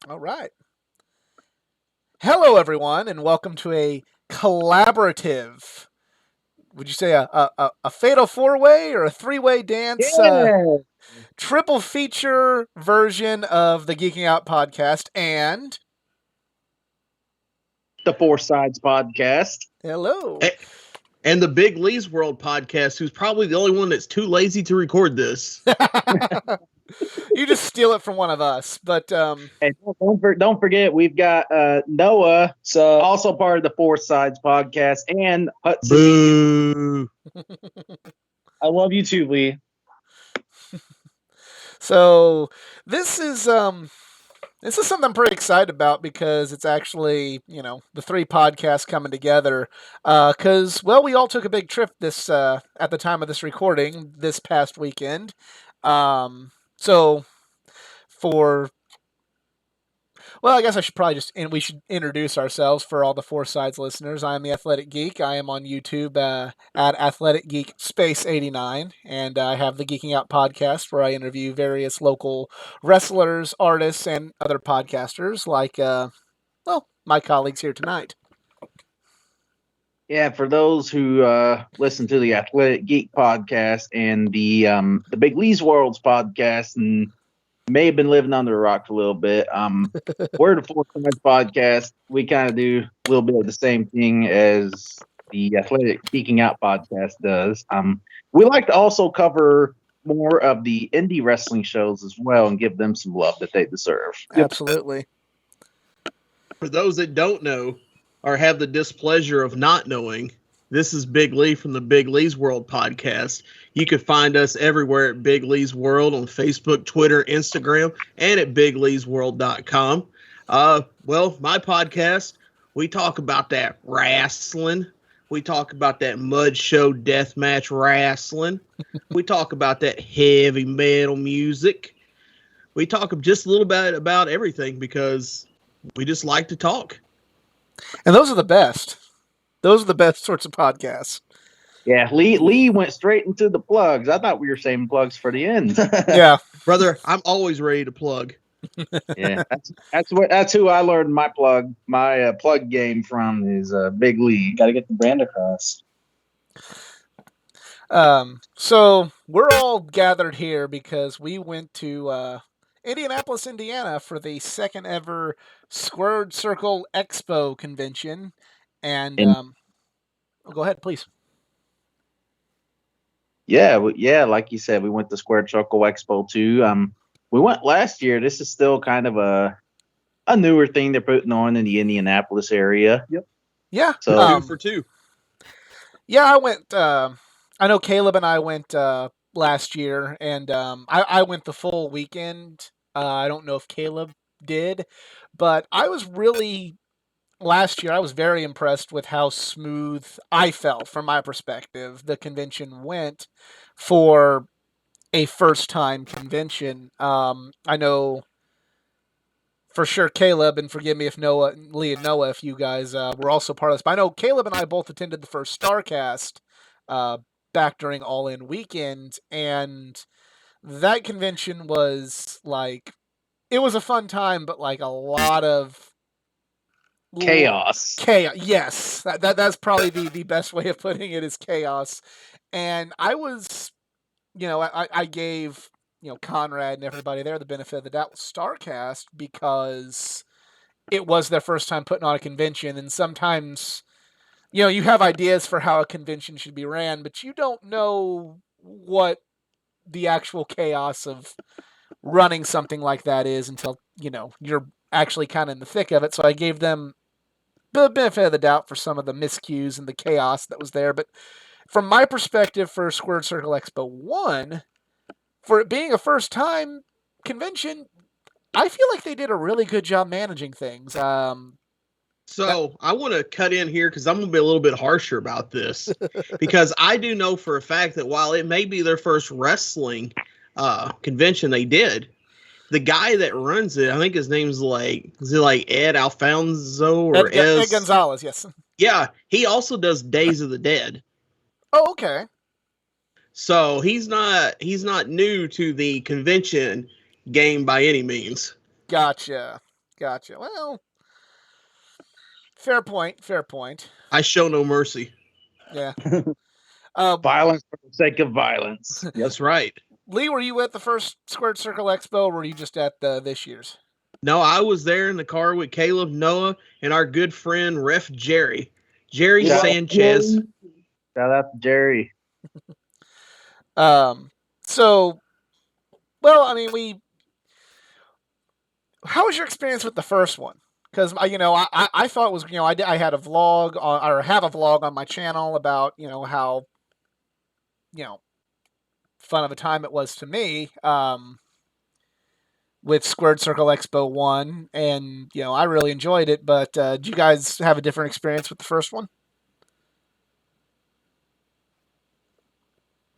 All right. Hello, everyone, and welcome to a collaborative. Would you say a fatal four-way or a three-way dance? Yeah. Triple feature version of the Geeking Out podcast. And The Four Sides podcast. hello. And the Big Lee's World podcast, who's probably the only one that's too lazy to record this. You just steal it from one of us, but And don't forget, we've got Noah, so also part of the Four Sides podcast, and Hudson. Boo. I love you too, Lee. So this is something I'm pretty excited about because it's actually, the three podcasts coming together. Because we all took a big trip this at the time of this recording this past weekend. So for I guess I should probably we should introduce ourselves for all the Four Sides listeners. I am the Athletic Geek. I am on YouTube at Athletic Geek Space 89, and I have the Geeking Out podcast where I interview various local wrestlers, artists, and other podcasters like my colleagues here tonight. Yeah, for those who listen to the Athletic Geek podcast and the Big Lee's Worlds podcast and may have been living under a rock for a little bit. We're the Four Sides podcast. We kind of do a little bit of the same thing as the Athletic Geeking Out podcast does. We like to also cover more of the indie wrestling shows as well and give them some love that they deserve. Absolutely. For those that don't know or have the displeasure of not knowing, this is Big Lee from the Big Lee's World podcast. You can find us everywhere at Big Lee's World on Facebook, Twitter, Instagram, and at BigLee'sWorld.com. My podcast, we talk about that wrestling. We talk about that mud show deathmatch wrestling. We talk about that heavy metal music. We talk just a little bit about everything because we just like to talk. And those are the best. Those are the best sorts of podcasts. Yeah, Lee went straight into the plugs. I thought we were saving plugs for the end. Yeah. Brother, I'm always ready to plug. Yeah, that's who I learned my plug game from is Big Lee. Got to get the brand across. So we're all gathered here because we went to Indianapolis, Indiana for the second ever Squared Circle Expo convention. And go ahead, please. Yeah, like you said, we went to Squared Circle Expo too. We went last year. This is still kind of a newer thing they're putting on in the Indianapolis area. Yep. Yeah. So 2 for 2. Yeah, I went. I know Caleb and I went last year, and I went the full weekend. I don't know if Caleb did, but last year I was very impressed with how smooth I felt from my perspective the convention went for a first time convention. I know for sure Caleb, and forgive me if Lee and Noah, if you guys were also part of this, but I know Caleb and I both attended the first Starcast back during All In Weekend, and that convention was it was a fun time, but a lot of Chaos. Yes, that's probably the best way of putting it is chaos. And I was, I gave Conrad and everybody there the benefit of the doubt with Starcast because it was their first time putting on a convention, and sometimes you have ideas for how a convention should be ran, but you don't know what the actual chaos of running something like that is until you're actually kind of in the thick of it. So I gave them the benefit of the doubt for some of the miscues and the chaos that was there. But from my perspective for Squared Circle Expo 1, for it being a first time convention, I feel like they did a really good job managing things. So I want to cut in here because I'm going to be a little bit harsher about this because I do know for a fact that while it may be their first wrestling convention they did, the guy that runs it, I think his name's Ed Alfonso or Ed Gonzalez, yes. Yeah, he also does Days of the Dead. Oh, okay. So he's not new to the convention game by any means. Gotcha. Gotcha. Well, fair point. Fair point. I show no mercy. Yeah. Violence for the sake of violence. That's right. Lee, were you at the first Squared Circle Expo, or were you just at this year's? No, I was there in the car with Caleb, Noah, and our good friend Ref Jerry Shout out Sanchez. Jerry. Shout out to Jerry. So, well, I mean, how was your experience with the first one? Because I thought it was, I had a vlog or have a vlog on my channel about how fun of a time it was to me with Squared Circle Expo 1, and I really enjoyed it. But did you guys have a different experience with the first one?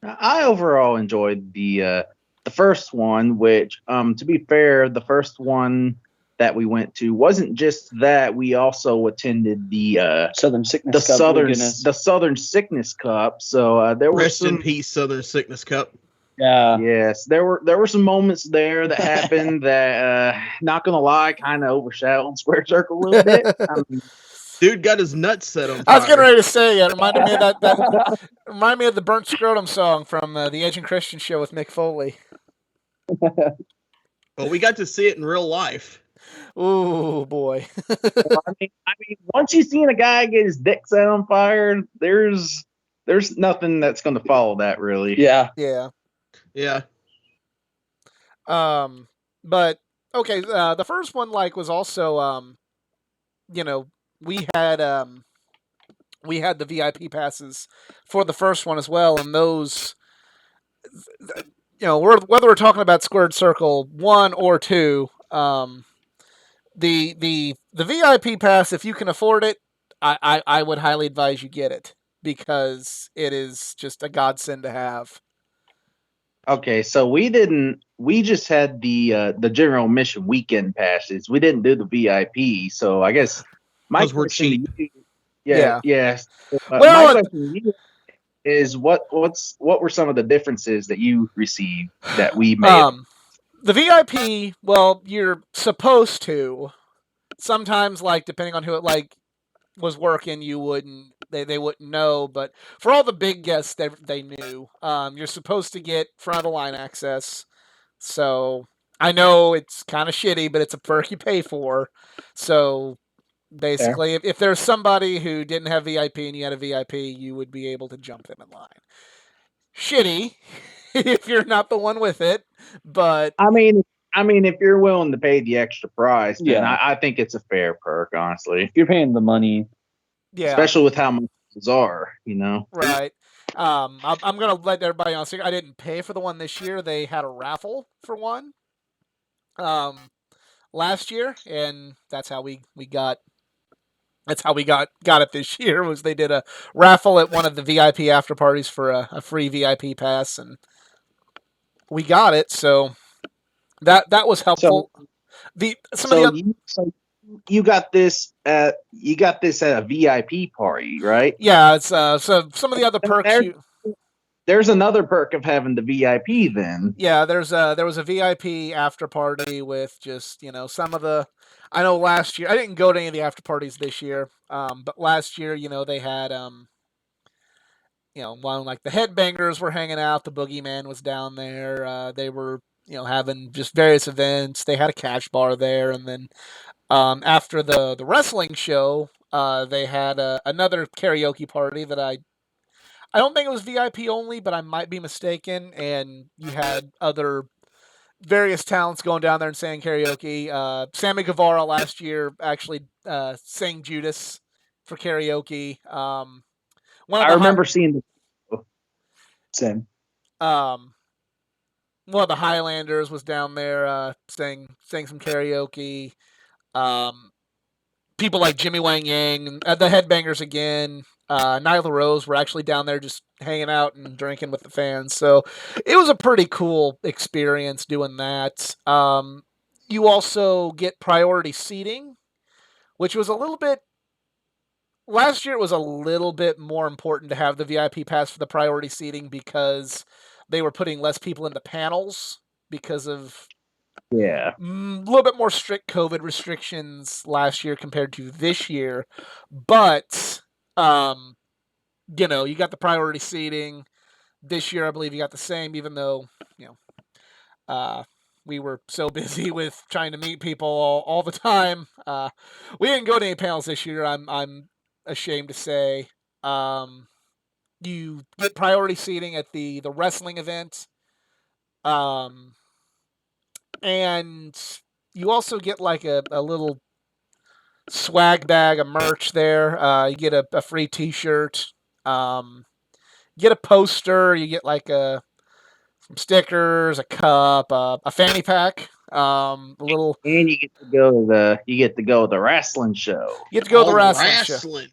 I overall enjoyed the first one, which, to be fair, the first one that we went to wasn't just that. We also attended the Southern Sickness Cup. the Southern Sickness Cup. So there were Rest in peace, Southern Sickness Cup. Yeah. Yes, there were some moments there that happened that, not gonna lie, kind of overshadowed Square Circle a little bit. Dude got his nuts set on fire. I was getting ready to say it reminded me of that reminded me of the Burnt Scrotum song from the Agent Christian show with Mick Foley. But we got to see it in real life. Ooh, boy. I mean, once you've seen a guy get his dick set on fire, there's nothing that's going to follow that, really. Yeah. Yeah. Yeah. But okay, the first one was also we had the VIP passes for the first one as well, and those whether we're talking about Squared Circle 1 or 2, the VIP pass, if you can afford it, I would highly advise you get it, because it is just a godsend to have. Okay, so we just had the general admission weekend passes. We didn't do the VIP, so I guess my Because we're question to cheap. you, Yeah. yes. Well, my question to you is what were some of the differences that you received that we made? The VIP, well, you're supposed to. Sometimes, depending on who it was working, you wouldn't they wouldn't know. But for all the big guests, they knew. You're supposed to get front of the line access. So I know it's kind of shitty, but it's a perk you pay for. So basically, if there's somebody who didn't have VIP and you had a VIP, you would be able to jump them in line. Shitty if you're not the one with it, but I mean, if you're willing to pay the extra price, then Yeah. I think it's a fair perk, honestly. If you're paying the money. yeah, Especially with how much those are, right. I'm gonna let everybody on. I didn't pay for the one this year. They had a raffle for one last year, and that's how we got. That's how we got it this year. Was they did a raffle at one of the VIP after parties for a free VIP pass, and we got it. So that was helpful. You got this at a VIP party, right? Yeah, it's so some of the other perks. There's another perk of having the VIP then. Yeah, there was a VIP after party with just some of the. I know last year I didn't go to any of the after parties this year, but last year they had one the Headbangers were hanging out, the Boogeyman was down there. They were having just various events. They had a cash bar there, and then after the wrestling show, they had another karaoke party that I don't think it was VIP only, but I might be mistaken. And you had other various talents going down there and saying karaoke. Sammy Guevara last year actually sang Judas for karaoke. I remember seeing the Same. one of the Highlanders was down there sang some karaoke. People like Jimmy Wang Yang, the Headbangers again. Nyla Rose were actually down there just hanging out and drinking with the fans. So it was a pretty cool experience doing that. You also get priority seating, which was a little bit. Last year it was a little bit more important to have the VIP pass for the priority seating because they were putting less people into panels because of Yeah. A little bit more strict COVID restrictions last year compared to this year, but you know, you got the priority seating. This year, I believe you got the same, even though, you know, we were so busy with trying to meet people all the time. We didn't go to any panels this year. I'm ashamed to say. You get priority seating at the wrestling event, and you also get like a little swag bag of merch there. You get a free T-shirt. You get a poster. You get like some stickers, a cup, a fanny pack, a little. And you get to go to the wrestling show. You get to go to the All wrestling show. wrestling.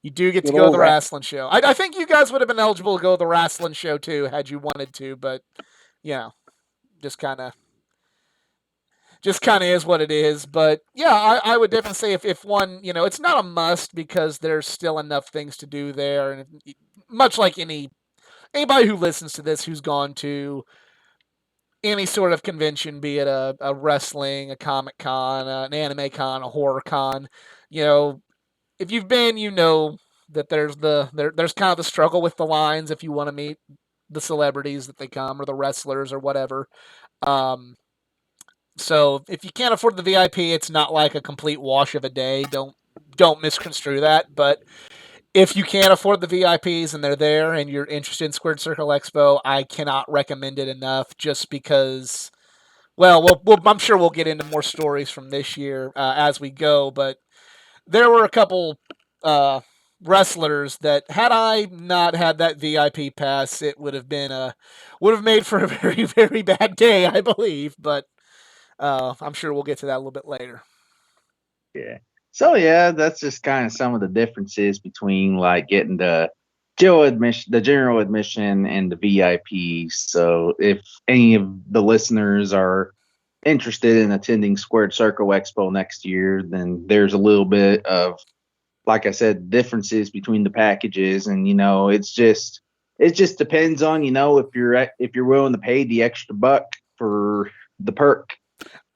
You do get to Good go to old the wrestling show. I think you guys would have been eligible to go to the wrestling show too, had you wanted to, but you know, just kind of is what it is. But yeah, I would definitely say if one, you know, it's not a must because there's still enough things to do there, and much like anybody who listens to this who's gone to any sort of convention, be it a wrestling, a comic con, an anime con, a horror con, you know, if you've been, you know that there's there's kind of the struggle with the lines if you want to meet the celebrities that they come or the wrestlers or whatever. So if you can't afford the VIP, it's not like a complete wash of a day. Don't misconstrue that. But if you can't afford the VIPs and they're there and you're interested in Squared Circle Expo, I cannot recommend it enough. Just because, well, I'm sure we'll get into more stories from this year as we go. But there were a couple wrestlers that, had I not had that VIP pass, it would have made for a very, very bad day, I believe. But I'm sure we'll get to that a little bit later. Yeah. So yeah, that's just kind of some of the differences between like getting the general admission, and the VIP. So if any of the listeners are interested in attending Squared Circle Expo next year, then there's a little bit of, like I said, differences between the packages, and it just depends on if you're willing to pay the extra buck for the perk.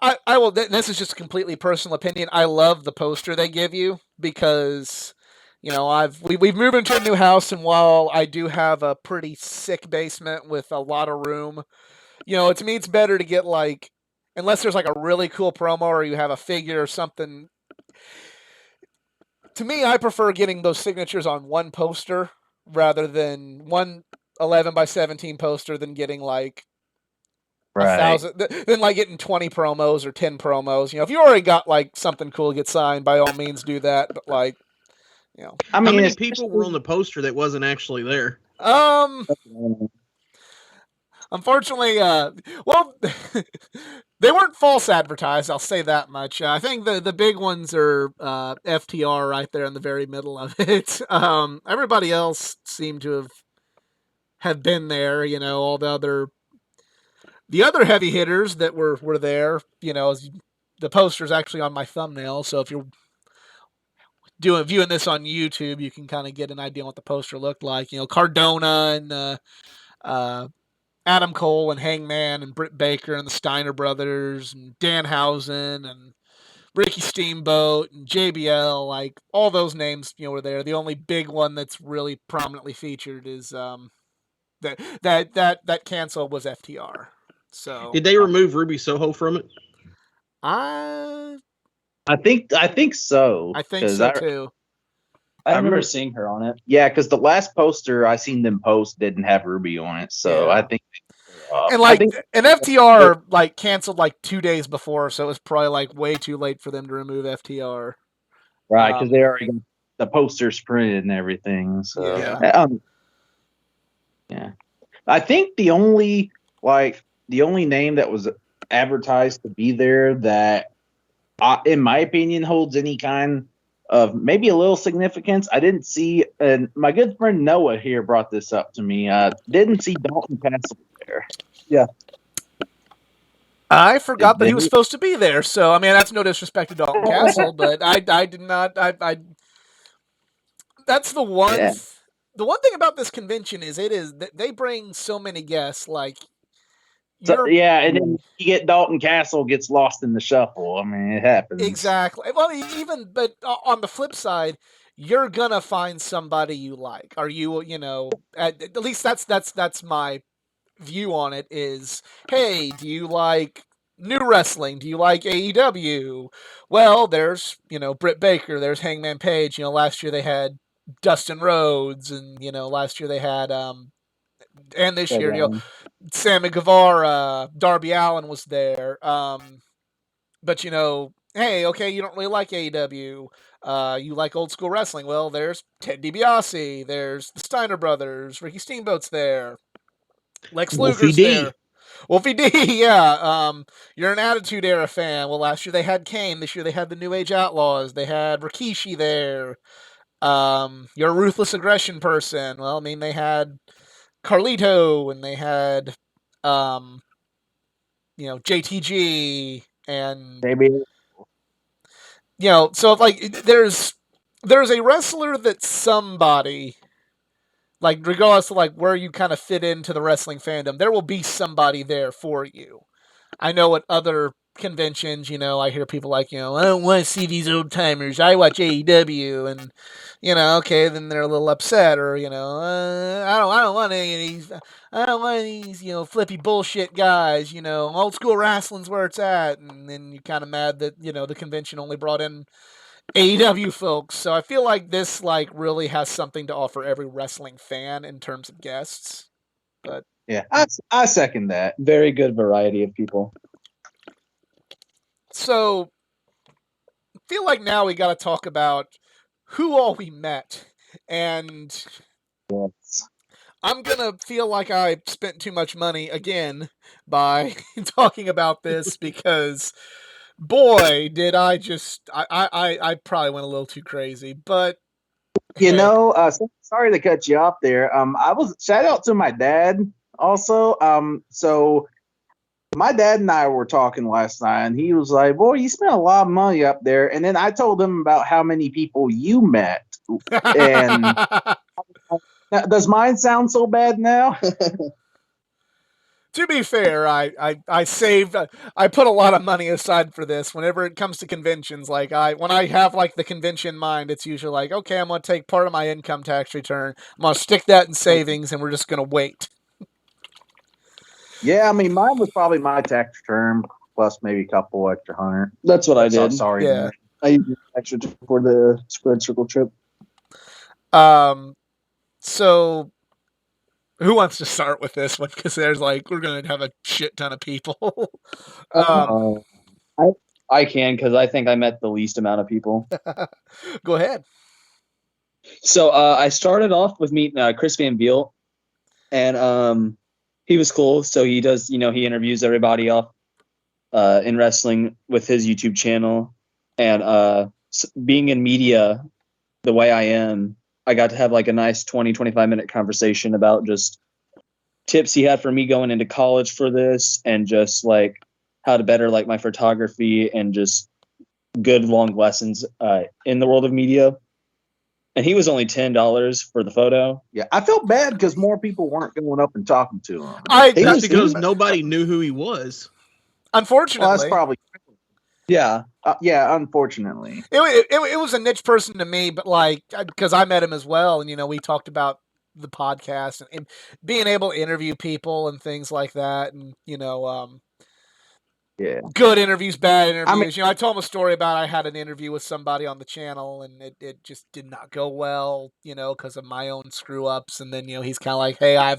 I will. This is just a completely personal opinion. I love the poster they give you because, we've moved into a new house, and while I do have a pretty sick basement with a lot of room, to me it's better to get like, unless there's like a really cool promo or you have a figure or something. To me, I prefer getting those signatures on one poster rather than one 11x17 poster than getting like Right. 1,000, then like getting 20 promos or 10 promos. If you already got like something cool to get signed, by all means do that. But like, how many people were on the poster that wasn't actually there? Unfortunately, well, they weren't false advertised. I'll say that much. I think the big ones are FTR right there in the very middle of it. Everybody else seemed to have been there. All the other heavy hitters that were there, the poster's actually on my thumbnail, so if you're viewing this on YouTube, you can kind of get an idea what the poster looked like. Cardona and Adam Cole and Hangman and Britt Baker and the Steiner brothers and Danhausen and Ricky Steamboat and JBL, like all those names, were there. The only big one that's really prominently featured is that cancel was FTR. So did they remove Ruby Soho from it? I think so. I think so too. I remember seeing her on it. Yeah, because the last poster I seen them post didn't have Ruby on it, so yeah. I think. And FTR like canceled like 2 days before, so it was probably like way too late for them to remove FTR. Right, because they already got the posters printed and everything. So yeah. I think the only name that was advertised to be there that, in my opinion, holds any kind of maybe a little significance, I didn't see, and my good friend Noah here brought this up to me. Didn't see Dalton Castle there. Yeah. I forgot that he was supposed to be there. So, I mean, that's no disrespect to Dalton Castle, but I did not. That's the one. Yeah. The one thing about this convention is they bring so many guests. Like, So, and then you get Dalton Castle gets lost in the shuffle. I mean, it happens. Exactly. Well, but on the flip side, you're gonna find somebody you like. Are you, at least that's my view on it is, hey, do you like new wrestling? Do you like AEW? Well, there's, Britt Baker, there's Hangman Page. Last year they had Dustin Rhodes, and, last year they had, and this year, Sammy Guevara, Darby Allin was there. But, hey, okay, you don't really like AEW. You like old school wrestling. Well, there's Ted DiBiase. There's the Steiner brothers. Ricky Steamboat's there. Lex Luger's there. Wolfie D, yeah. You're an Attitude Era fan. Well, last year they had Kane. This year they had the New Age Outlaws. They had Rikishi there. You're a Ruthless Aggression person. Well, I mean, they had Carlito, and they had, JTG, and maybe, so there's a wrestler that somebody, like, regardless of like where you kind of fit into the wrestling fandom, there will be somebody there for you. I know at other conventions, I hear people like, I don't want to see these old timers. I watch AEW, and okay, then they're a little upset, or I don't want any of these. I don't want these, flippy bullshit guys. Old school wrestling's where it's at, and then you're kind of mad that the convention only brought in AEW folks. So I feel like this really has something to offer every wrestling fan in terms of guests. But yeah, I second that. Very good variety of people. So I feel like now we got to talk about who all we met, and I'm gonna feel like I spent too much money again by talking about this because, boy, did I just I probably went a little too crazy. But sorry to cut you off there. I was shout out to my dad also. So my dad and I were talking last night, and he was like, "Boy, you spent a lot of money up there." And then I told him about how many people you met, and does mine sound so bad now? To be fair, I saved. I put a lot of money aside for this. Whenever it comes to conventions, when I have the convention in mind, it's usually like, okay, I'm gonna take part of my income tax return. I'm gonna stick that in savings, and we're just gonna wait. Yeah, I mean, mine was probably my tax return plus maybe a couple extra $100. That's what I did. Sorry. Yeah. I used extra for the squared circle trip. So who wants to start with this one? Because there's we're going to have a shit ton of people. I can, because I think I met the least amount of people. Go ahead. So I started off with meeting Chris Van Beelt, and he was cool. So he does, he interviews everybody off in wrestling with his YouTube channel. And being in media the way I am, I got to have a nice 20, 25-minute conversation about just tips he had for me going into college for this, and just how to better my photography, and just good long lessons in the world of media. And he was only $10 for the photo. Yeah, I felt bad because more people weren't going up and talking to him. That's because nobody knew who he was. Unfortunately. Well, that's probably. Yeah. Unfortunately. It was a niche person to me, but because I met him as well, and we talked about the podcast and being able to interview people and things like that, and good interviews, bad interviews. I told him a story about I had an interview with somebody on the channel, and it just did not go well, because of my own screw ups. And then he's kind of like, hey,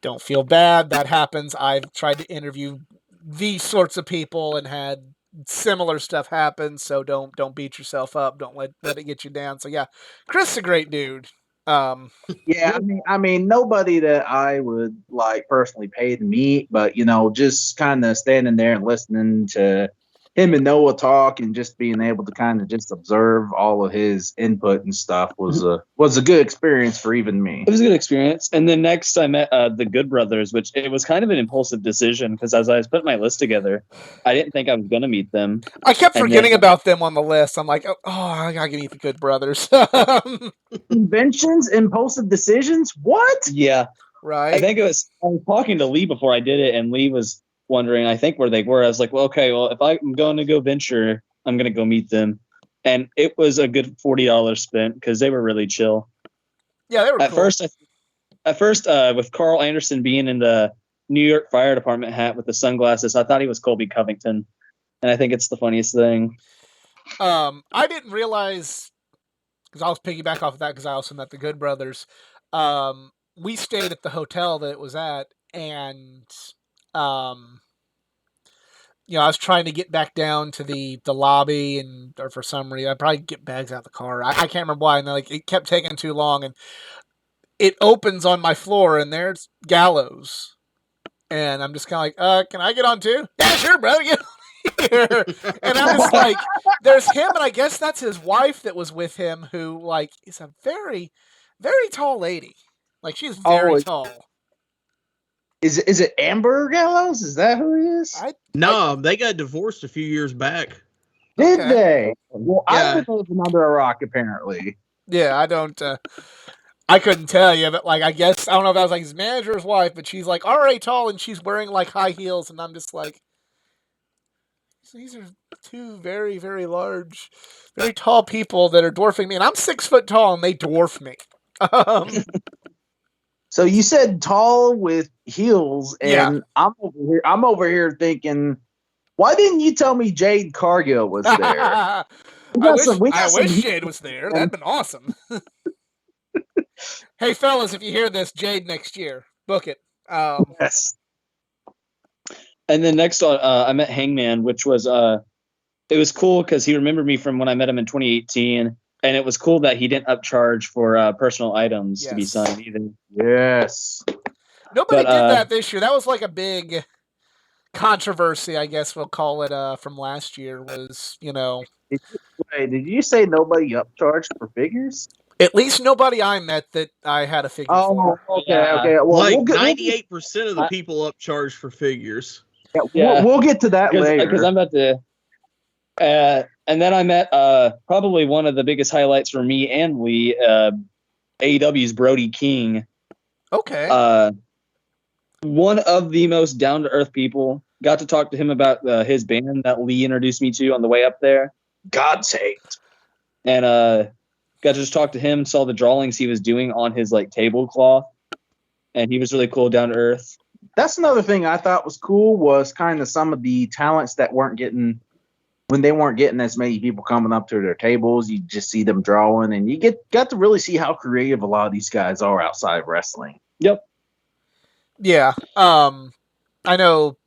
don't feel bad, that happens. I've tried to interview these sorts of people and had similar stuff happen, so don't beat yourself up. Don't let it get you down. So yeah, Chris is a great dude. Yeah, I mean, nobody that I would personally pay to meet, but just kind of standing there and listening to him and Noah talk, and just being able to kind of just observe all of his input and stuff was a good experience for even me. It was a good experience. And then next I met the Good Brothers, which it was kind of an impulsive decision, because as I was putting my list together, I didn't think I was going to meet them. I kept forgetting about them on the list. I'm like, oh, I got to meet the Good Brothers. Conventions, impulsive decisions? What? Yeah. right? I think I was talking to Lee before I did it, and Lee was wondering, I think, where they were. I was like, well, okay, well, if I'm going to go venture, I'm going to go meet them. And it was a good $40 spent because they were really chill. Yeah, they were cool. At first, with Carl Anderson being in the New York Fire Department hat with the sunglasses, I thought he was Colby Covington. And I think it's the funniest thing. I didn't realize, because I'll piggyback off of that because I also met the Good Brothers. We stayed at the hotel that it was at, and I was trying to get back down to the lobby, or for some reason, I probably get bags out of the car. I can't remember why, and it kept taking too long, and it opens on my floor, and there's Gallows, and I'm just kind of like, can I get on too? Yeah, sure, bro. Get on here. And I'm just like, there's him, and I guess that's his wife that was with him, who is a very, very tall lady. Like, she's very tall. Is it Amber Gallows? Is that who he is? No, they got divorced a few years back. Did they? Well, Yeah. I've been living under a rock, apparently. Yeah, I don't. I couldn't tell you, but I guess I don't know if that was his manager's wife, but she's already tall, and she's wearing high heels, and I'm just like, these are two very, very large, very tall people that are dwarfing me, and I'm 6 foot tall, and they dwarf me. So you said tall with heels, and I'm over here thinking, why didn't you tell me Jade Cargill was there? I wish Jade was there. That'd been awesome. Hey, fellas, if you hear this, Jade next year, book it. Yes. And then next on, I met Hangman, which was it was cool because he remembered me from when I met him in 2018, and it was cool that he didn't upcharge for personal items to be signed either. Yes. Nobody did that this year. That was a big controversy, I guess we'll call it, from last year. Was Did you say nobody upcharged for figures? At least nobody I met that I had a figure for. Okay. Well, 98% of the people upcharged for figures. We'll get to that later. Because I'm about to. And then I met probably one of the biggest highlights for me and Lee, AEW's Brody King. Okay. One of the most down-to-earth people. Got to talk to him about his band that Lee introduced me to on the way up there. God's sake. And got to just talk to him, saw the drawings he was doing on his tablecloth. And he was really cool, down-to-earth. That's another thing I thought was cool was kind of some of the talents that weren't getting as many people coming up to their tables. You just see them drawing, and you got to really see how creative a lot of these guys are outside of wrestling. Yep. Yeah. I know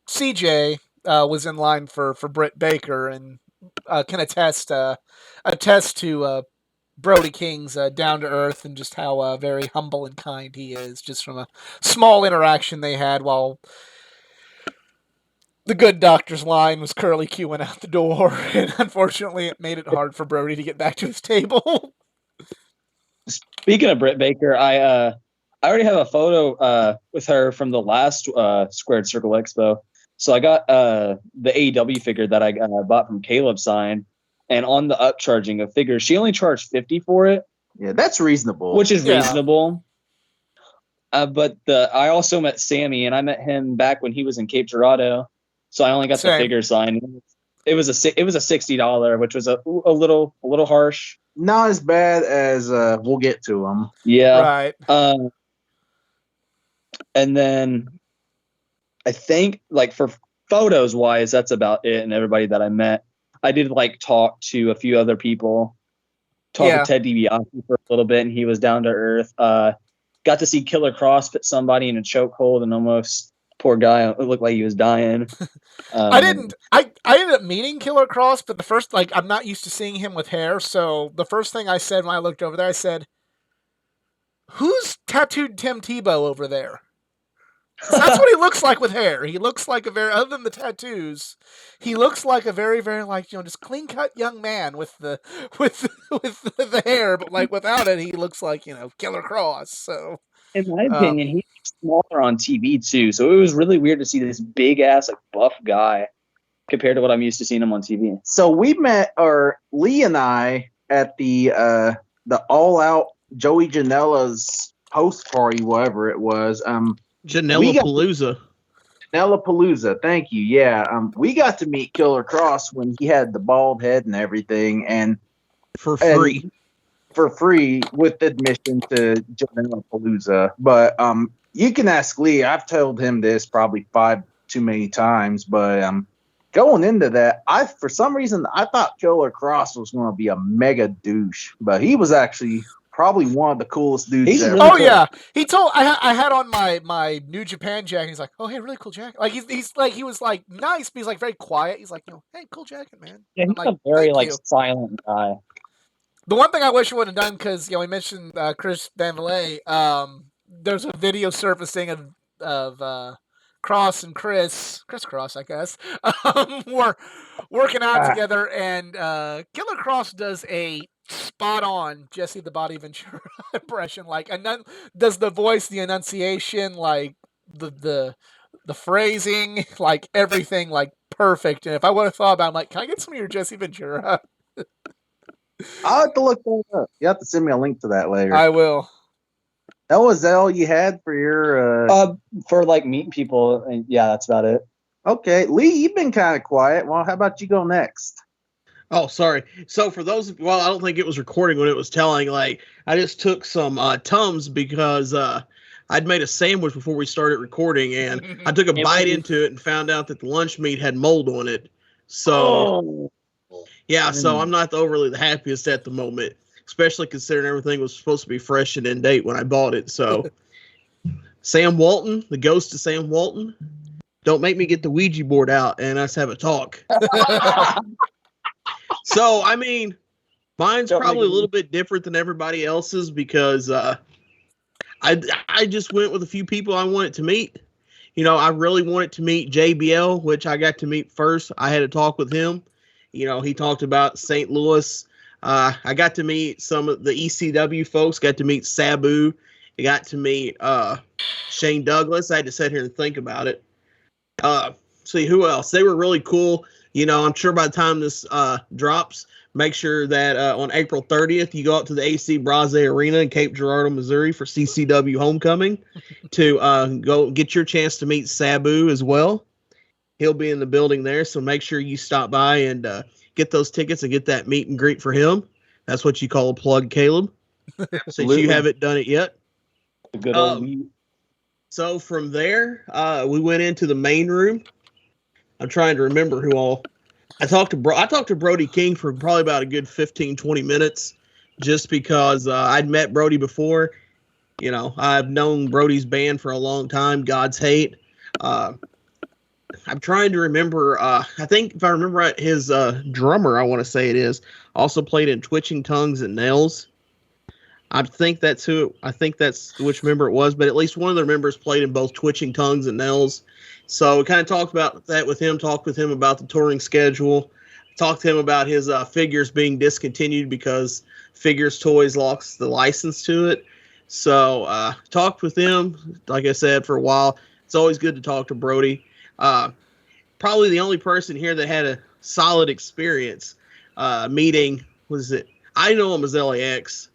CJ was in line for Britt Baker, and can attest to Brody King's down to earth and just how very humble and kind he is, just from a small interaction they had while the Good Doctor's line was curly queuing out the door, and unfortunately it made it hard for Brody to get back to his table. Speaking of Britt Baker, I already have a photo with her from the last Squared Circle Expo. So I got the AEW figure that I bought from Caleb signed, and on the upcharging of figures, she only charged $50 for it. Yeah, that's reasonable. Which is reasonable. But I also met Sammy, and I met him back when he was in Cape Girardeau. So I only got the figure signed. It was a $60, which was a little harsh. Not as bad as we'll get to them. Yeah. Right. And then I think for photos wise, that's about it. And everybody that I met, I did talk to a few other people. Talked to Ted DiBiase for a little bit, and he was down to earth. Got to see Killer Cross put somebody in a chokehold, and almost poor guy. It looked like he was dying. I ended up meeting Killer Cross, but the first I'm not used to seeing him with hair, so the first thing I said when I looked over there, I said, "Who's tattooed Tim Tebow over there?" That's what he looks like with hair. He looks like other than the tattoos, he looks like a very, very just clean cut young man with the hair, but without it, he looks like Killer Cross. So, in my opinion, he's smaller on TV too. So it was really weird to see this big ass buff guy compared to what I'm used to seeing him on TV. So we met, Lee and I, at the All Out Joey Janela's post party, whatever it was. Janela Palooza. Palooza, thank you. Yeah, we got to meet Killer Cross when he had the bald head and everything, and For free. for free with admission to Janela Palooza. But you can ask Lee. I've told him this probably 5 too many times, but going into that, for some reason I thought Killer Cross was going to be a mega douche, but he was actually probably one of the coolest dudes He's ever. really cool. Yeah, he told I had on my New Japan jacket. He's like, "Oh, hey, really cool jacket." Like he's like he was like nice, but he's like very quiet. He's like, "Hey, cool jacket, man." Yeah, I'm he's a very like silent guy. The one thing I wish we would have done, because we mentioned Chris Van Vliet, there's a video surfacing of Cross and Chris Cross, I guess, were working out together, and Killer Cross does a spot-on Jesse the Body Ventura impression, like does the voice, the enunciation, like the phrasing, like everything, like perfect. And if I would have thought about it, I'm like, can I get some of your Jesse Ventura? I'll have to look that up. You have to send me a link to that later. I will. That was all you had for your for like meeting people, and yeah, that's about it. Okay, Lee, you've been kind of quiet. Well, how about you go next? Oh, sorry. So for those, I don't think it was recording when it was telling. Like, I just took some Tums because I'd made a sandwich before we started recording, and I took a bite into it and found out that the lunch meat had mold on it. So, yeah, so I'm not overly the happiest at the moment, especially considering everything was supposed to be fresh and in date when I bought it. So, Sam Walton, the ghost of Sam Walton, don't make me get the Ouija board out and us have a talk. So, I mean, mine's probably a little bit different than everybody else's because I just went with a few people I wanted to meet. You know, I really wanted to meet JBL, which I got to meet first. I had a talk with him. You know, he talked about St. Louis. I got to meet some of the ECW folks, got to meet Sabu. I got to meet Shane Douglas. I had to sit here and think about it. See, who else? They were really cool. You know, I'm sure by the time this drops, make sure that on April 30th, you go up to the AC Braze Arena in Cape Girardeau, Missouri for CCW Homecoming to go get your chance to meet Sabu as well. He'll be in the building there, so make sure you stop by and get those tickets and get that meet and greet for him. That's what you call a plug, Caleb, since you haven't done it yet. A good old So from there, we went into the main room. I'm trying to remember who all. I talked to Brody King for probably about a good 15, 20 minutes, just because I'd met Brody before. You know, I've known Brody's band for a long time, God's Hate. I'm trying to remember. I think if I remember right, his drummer, I want to say it is, also played in Twitching Tongues and Nails. I think that's which member it was, but at least one of their members played in both Twitching Tongues and Nails. So we kind of talked about that with him, talked with him about the touring schedule, talked to him about his figures being discontinued because Figures Toys lost the license to it. So talked with him, like I said, for a while. It's always good to talk to Brody. Probably the only person here that had a solid experience meeting, I know him as LAX,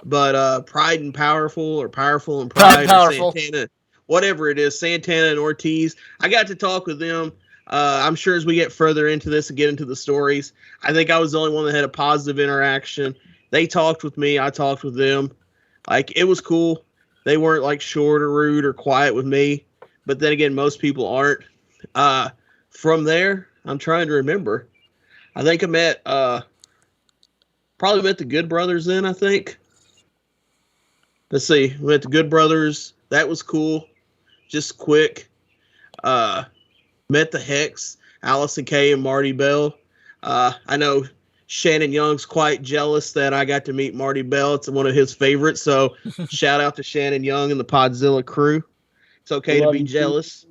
but Pride and Powerful or Powerful and Pride or Santana, whatever it is, Santana and Ortiz. I got to talk with them. I'm sure as we get further into this and get into the stories, I think I was the only one that had a positive interaction. They talked with me. I talked with them. Like, it was cool. They weren't like short or rude or quiet with me. But then again, most people aren't. From there, I'm trying to remember. I think I probably met the Good Brothers then, I think. Let's see. We met the Good Brothers. That was cool. Just quick. Met the Hex, Allison Kay and Marty Bell. I know Shannon Young's quite jealous that I got to meet Marty Bell. It's one of his favorites. So shout out to Shannon Young and the Podzilla crew. It's okay to be jealous.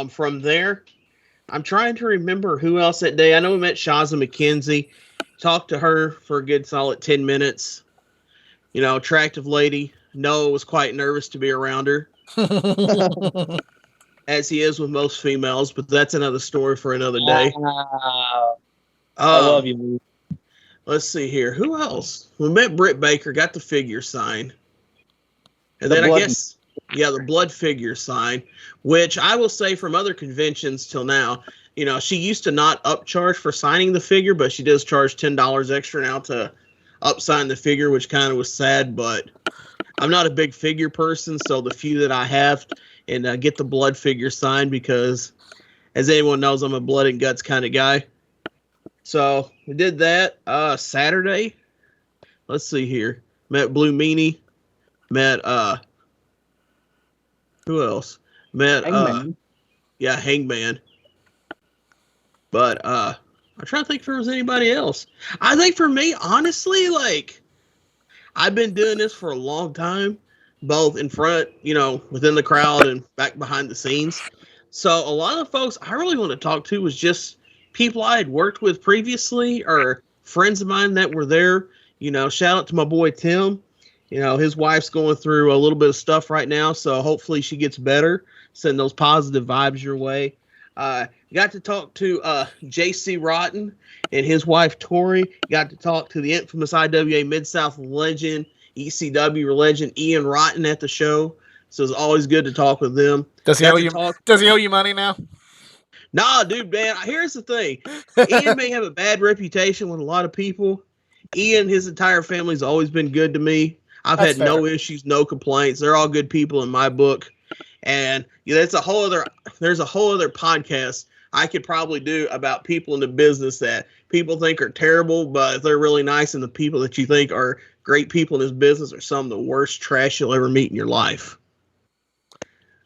From there, I'm trying to remember who else that day. I know we met Shaza McKenzie. Talked to her for a good solid 10 minutes. You know, attractive lady. Noah was quite nervous to be around her. As he is with most females, but that's another story for another day. Wow. I love you. Let's see here. Who else? We met Britt Baker, got the figure sign. And then I guess, the blood figure sign, which I will say from other conventions till now, she used to not upcharge for signing the figure, but she does charge $10 extra now to upsign the figure, which kind of was sad, but I'm not a big figure person, so the few that I have and get the blood figure signed because, as anyone knows, I'm a blood and guts kind of guy. So we did that Saturday. Let's see here. Met Blue Meanie. Met who else? Met Hangman. Hangman. But I'm trying to think if there was anybody else. I think for me, honestly, like, I've been doing this for a long time, both in front, within the crowd and back behind the scenes. So a lot of the folks I really want to talk to was just people I had worked with previously or friends of mine that were there. Shout out to my boy Tim. His wife's going through a little bit of stuff right now, so hopefully she gets better. Send those positive vibes your way. Got to talk to JC Rotten and his wife Tori. Got to talk to the infamous IWA Mid-South legend, ECW legend Ian Rotten at the show. So it's always good to talk with them. Does he owe you money now? Nah, dude, man. Here's the thing. Ian may have a bad reputation with a lot of people. Ian, his entire family's always been good to me. I've had no issues, no complaints. They're all good people in my book. And there's a whole other podcast I could probably do about people in the business that people think are terrible, but they're really nice, and the people that you think are great people in this business are some of the worst trash you'll ever meet in your life.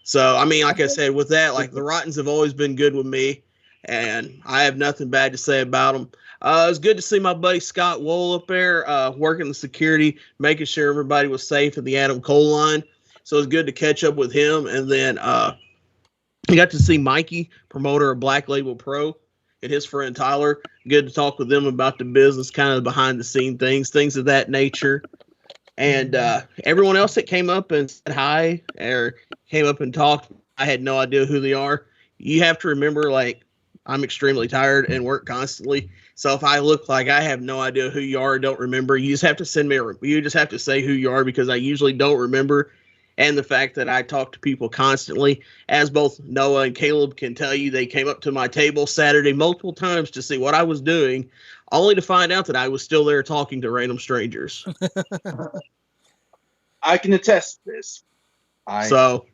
So, I mean, like I said, with that, like, the Rottens have always been good with me, and I have nothing bad to say about them. It was good to see my buddy Scott Wool up there working the security, making sure everybody was safe at the Adam Cole line. So it was good to catch up with him. And then I got to see Mikey, promoter of Black Label Pro, and his friend Tyler. Good to talk with them about the business, kind of behind the scene things of that nature. And everyone else that came up and said hi or came up and talked, I had no idea who they are. You have to remember, like, I'm extremely tired and work constantly. So if I look like I have no idea who you are or don't remember, you just have to you just have to say who you are, because I usually don't remember. And the fact that I talk to people constantly, as both Noah and Caleb can tell you, they came up to my table Saturday multiple times to see what I was doing, only to find out that I was still there talking to random strangers. I can attest to this. So,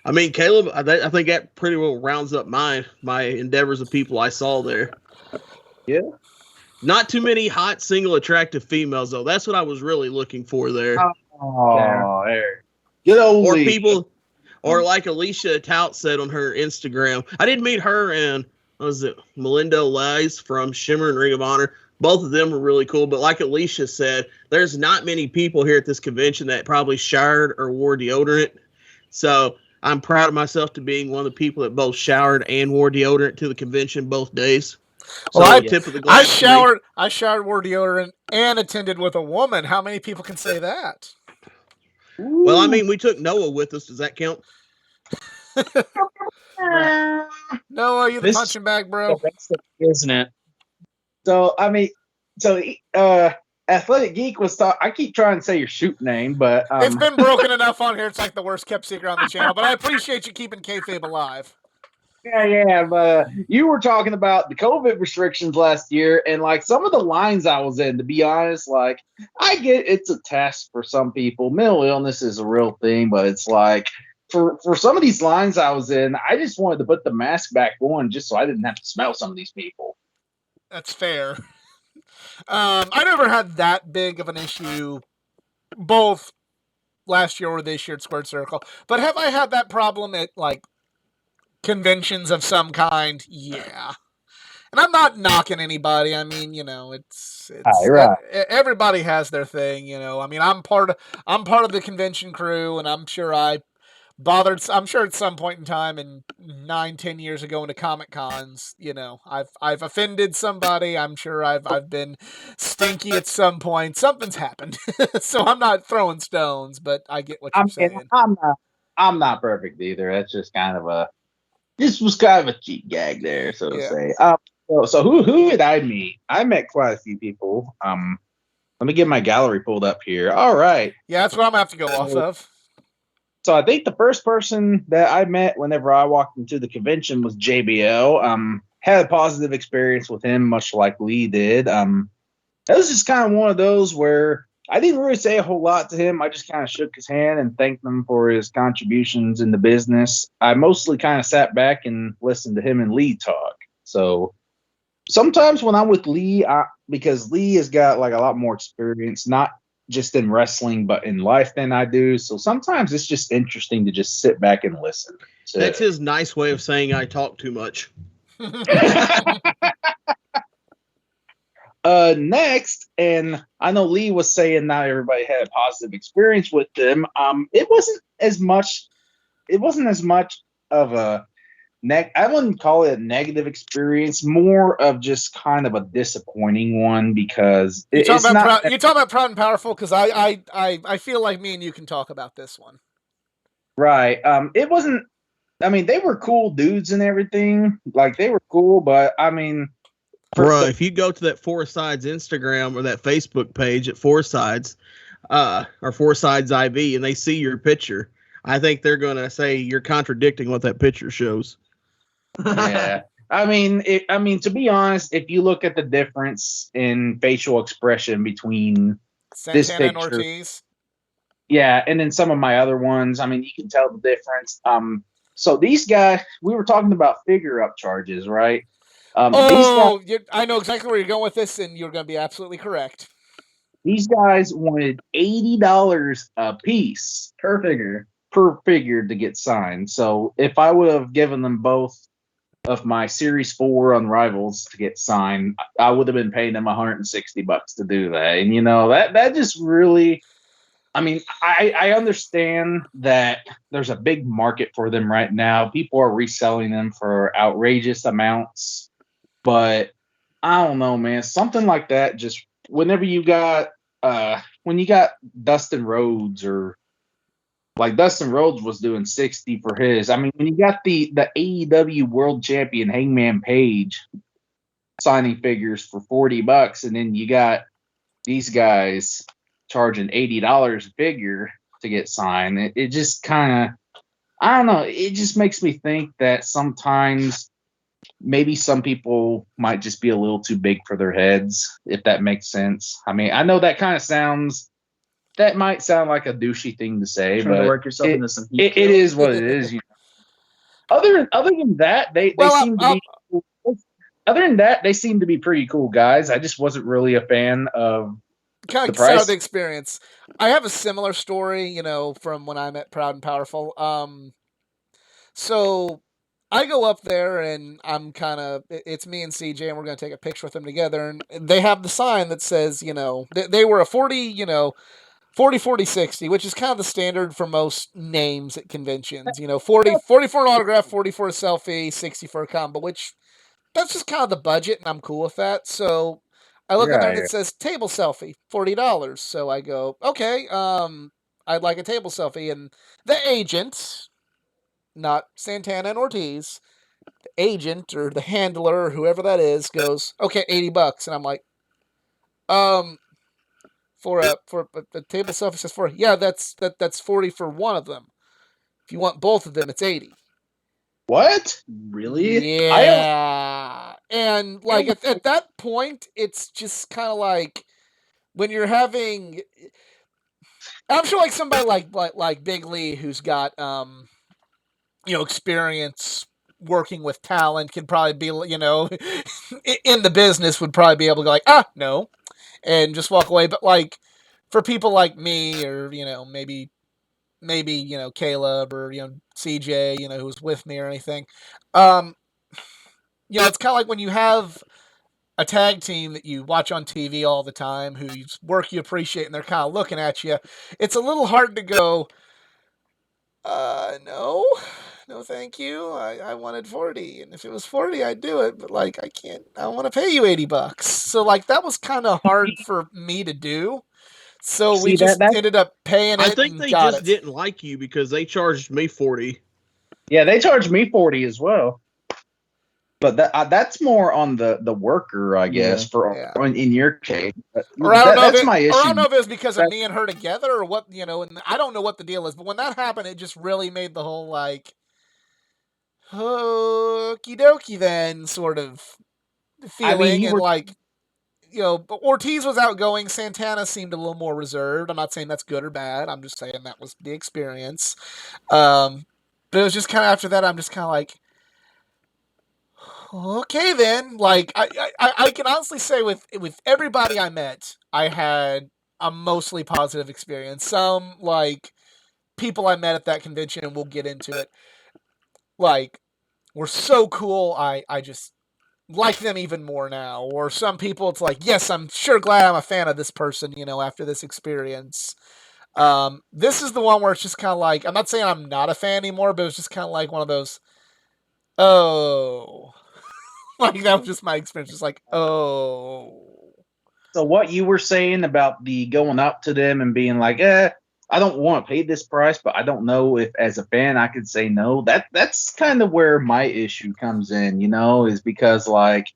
I mean, Caleb, I think that pretty well rounds up my endeavors of people I saw there. Yeah. Not too many hot, single, attractive females, though. That's what I was really looking for there. Oh, there. Good old or people, or like Alicia Tout said on her Instagram. I did meet her and, what was it, Melinda Lies from Shimmer and Ring of Honor. Both of them were really cool. But like Alicia said, there's not many people here at this convention that probably showered or wore deodorant. So I'm proud of myself to being one of the people that both showered and wore deodorant to the convention both days. So well, tip of the glass I showered, wore deodorant, and attended with a woman. How many people can say that? Well, I mean, we took Noah with us. Does that count? Noah, you the punching bag, bro? Isn't it? So, I mean, Athletic Geek was I keep trying to say your shoot name, but it's been broken enough on here. It's like the worst kept secret on the channel. But I appreciate you keeping kayfabe alive. Yeah, but you were talking about the COVID restrictions last year, and like some of the lines I was in, to be honest, like I get it's a test for some people. Mental illness is a real thing, but it's like for some of these lines I was in, I just wanted to put the mask back on just so I didn't have to smell some of these people. That's fair. I never had that big of an issue, both last year or this year at Squared Circle. But have I had that problem at like conventions of some kind? Yeah. And I'm not knocking anybody. I mean, it's right. Everybody has their thing, I mean, I'm part of the convention crew, and I'm sure I'm sure at some point in time in 9-10 years ago into Comic Cons, I've offended somebody. I'm sure I've been stinky at some point. Something's happened. So I'm not throwing stones, but I get what you're saying. I'm not perfect either. That's just this was kind of a cheap gag there, so to say. So who did I meet? I met quite a few people. Let me get my gallery pulled up here. All right. Yeah, that's what I'm gonna have to go off of. So I think the first person that I met whenever I walked into the convention was JBL. Had a positive experience with him, much like Lee did. That was just kind of one of those where I didn't really say a whole lot to him. I just kind of shook his hand and thanked him for his contributions in the business. I mostly kind of sat back and listened to him and Lee talk. So sometimes when I'm with Lee, because Lee has got like a lot more experience, not just in wrestling, but in life than I do. So sometimes it's just interesting to just sit back and listen. That's his nice way of saying I talk too much. Next, and I know Lee was saying not everybody had a positive experience with them. It wasn't as much of a I wouldn't call it a negative experience, more of just kind of a disappointing one because you're talking about Proud and Powerful, because I feel like me and you can talk about this one. Right. It wasn't. I mean, they were cool dudes and everything. Like, they were cool, but I mean, bro, if you go to that Four Sides Instagram or that Facebook page at Four Sides, or Four Sides IV, and they see your picture, I think they're gonna say you're contradicting what that picture shows. Yeah. I mean, to be honest, if you look at the difference in facial expression between Santana this picture and Ortiz, yeah, and then some of my other ones, I mean, you can tell the difference. So these guys, we were talking about figure up charges, right? I know exactly where you're going with this, and you're going to be absolutely correct. These guys wanted $80 a piece per figure to get signed. So if I would have given them both of my Series 4 Unrivals to get signed, I would have been paying them $160 to do that. And that just really, I mean, I understand that there's a big market for them right now. People are reselling them for outrageous amounts, but I don't know, man. Something like that, just whenever you got when you got Dustin Rhodes, or like Dustin Rhodes was doing 60 for his. I mean, when you got the AEW World Champion Hangman Page signing figures for $40, and then you got these guys charging $80 a figure to get signed, it just kind of, I don't know, it just makes me think that sometimes maybe some people might just be a little too big for their heads, if that makes sense. I mean, I know that might sound like a douchey thing to say, but to work yourself into some heat. It is what it is. Other than that, they seem to be. Other than that, they seem to be pretty cool guys. I just wasn't really a fan of kind of the price. The experience. I have a similar story, from when I met Proud and Powerful. So I go up there and it's me and CJ, and we're going to take a picture with them together. And they have the sign that says, they were a 40, 40, 60, which is kind of the standard for most names at conventions. 40 for an autograph, 40 for a selfie, 60 for a combo, which that's just kind of the budget, and I'm cool with that. So I look at there and it says table selfie, $40. So I go, okay, I'd like a table selfie. And the agent, not Santana and Ortiz, the agent or the handler or whoever that is, goes, okay, $80. And I'm like, for a table selfie says 40. Yeah, that's 40 for one of them. If you want both of them, it's 80. What? Really? Yeah. And like at that point, it's just kind of like when you're having, I'm sure like somebody like Big Lee, who's got experience working with talent, can probably be in the business, would probably be able to go like, no, and just walk away. But like for people like me, or maybe Caleb, or CJ, who's with me or anything, it's kind of like when you have a tag team that you watch on TV all the time, whose work you appreciate, and they're kind of looking at you. It's a little hard to go, no, thank you. I wanted 40, and if it was 40, I'd do it. But like, I can't. I want to pay you $80. So like, that was kind of hard for me to do. So we just ended up paying it. I think they just didn't like you because they charged me 40. Yeah, they charged me 40 as well. But that's more on the worker, I guess, in your case. Or I don't know that's my issue. Or I don't know if it was because of me and her together or what, and I don't know what the deal is. But when that happened, it just really made the whole like, okie dokie then sort of feeling. And like, Ortiz was outgoing. Santana seemed a little more reserved. I'm not saying that's good or bad. I'm just saying that was the experience. But it was just kind of after that, I'm just kind of like, okay then. Like I can honestly say with everybody I met, I had a mostly positive experience. Some like people I met at that convention, and we'll get into it, like were so cool. I just like them even more now. Or some people, it's like, yes, I'm sure glad I'm a fan of this person, after this experience. This is the one where it's just kind of like, I'm not saying I'm not a fan anymore, but it's just kind of like one of those, oh, like that was just my experience. Just like, oh. So what you were saying about the going up to them and being like, I don't want to pay this price, but I don't know if as a fan I could say no. That's kind of where my issue comes in, is because like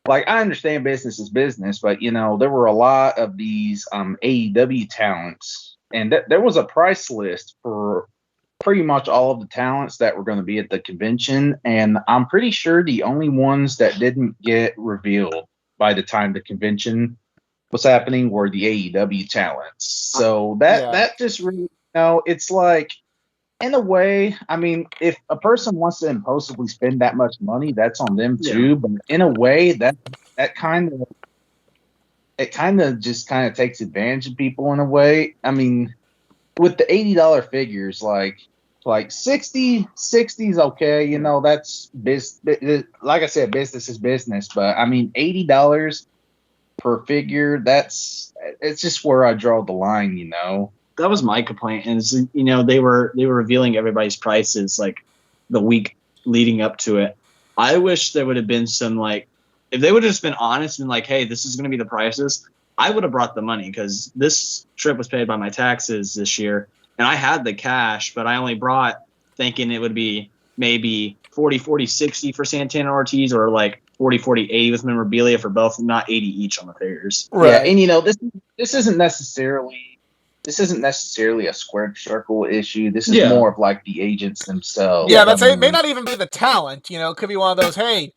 I understand business is business, but there were a lot of these AEW talents, and there was a price list for pretty much all of the talents that were going to be at the convention, and I'm pretty sure the only ones that didn't get revealed by the time the convention was happening were the AEW talents. So that just really, it's like, in a way, I mean, if a person wants to impulsively spend that much money, that's on them too. But in a way, that kind of just takes advantage of people in a way. I mean, with the $80 figures, like 60 is okay. That's business. Like I said, business is business. But I mean, $80 per figure, it's just where I draw the line. That was my complaint, and they were revealing everybody's prices like the week leading up to it. I wish there would have been some, like, if they would have just been honest and like, hey, this is going to be the prices, I would have brought the money, because this trip was paid by my taxes this year, and I had the cash, but I only brought thinking it would be maybe 40, 60 for Santana Ortiz, or like 40, 80 with memorabilia for both, not 80 each on the figures. Right. Yeah, and this isn't necessarily a squared circle issue. This is more of like the agents themselves. Yeah, but it may not even be the talent. It could be one of those, hey,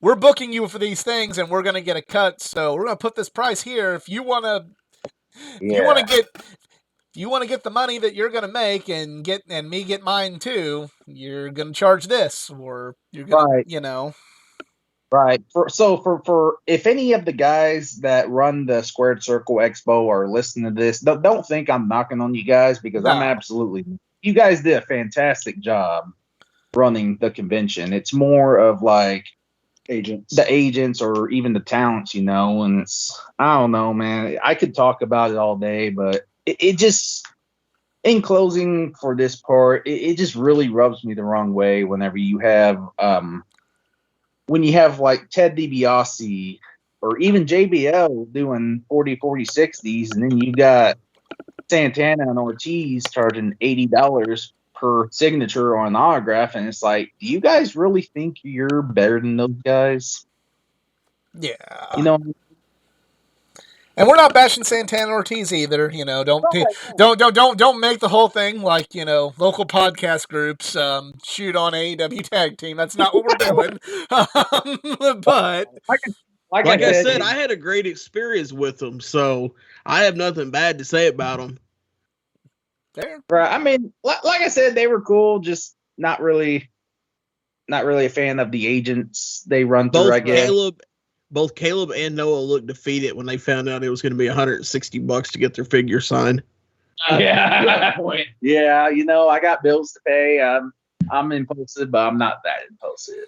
we're booking you for these things and we're going to get a cut, so we're going to put this price here. If you want to get the money that you're going to make and me get mine too, you're going to charge this, or you're going to, Right. For if any of the guys that run the Squared Circle Expo are listening to this, don't think I'm knocking on you guys, because I'm absolutely. You guys did a fantastic job running the convention. It's more of like the agents or even the talents, and it's, I don't know, man. I could talk about it all day, but it just, in closing for this part, it just really rubs me the wrong way whenever you have like Ted DiBiase or even JBL doing 40, 60s, and then you got Santana and Ortiz charging $80 per signature on an autograph, and it's like, do you guys really think you're better than those guys? Yeah. And we're not bashing Santana Ortiz either. Don't make the whole thing like, local podcast groups shoot on AEW tag team. That's not what we're doing. But like I said, I had a great experience with them, so I have nothing bad to say about them. There. Right. I mean, like I said, they were cool. Just not really a fan of the agents they run through. I guess. Both Caleb and Noah looked defeated when they found out it was going to be $160 to get their figure signed. Yeah. Yeah. I got bills to pay. I'm impulsive, but I'm not that impulsive.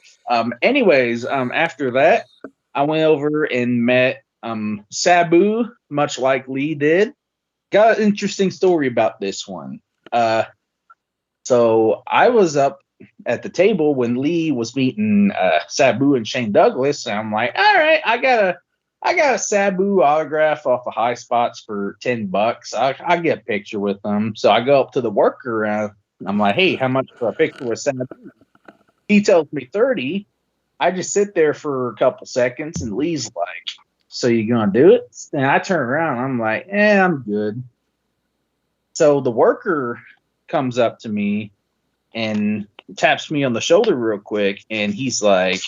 Anyways, after that, I went over and met Sabu, much like Lee did. Got an interesting story about this one. So I was up at the table when Lee was meeting Sabu and Shane Douglas, and I'm like, all right, I got a Sabu autograph off of High Spots for $10. I get a picture with them. So I go up to the worker and I'm like, hey, how much for a picture with Sabu? He tells me 30. I just sit there for a couple seconds, and Lee's like, "So you gonna do it?" And I turn around, I'm like, I'm good. So the worker comes up to me and taps me on the shoulder real quick, and he's like,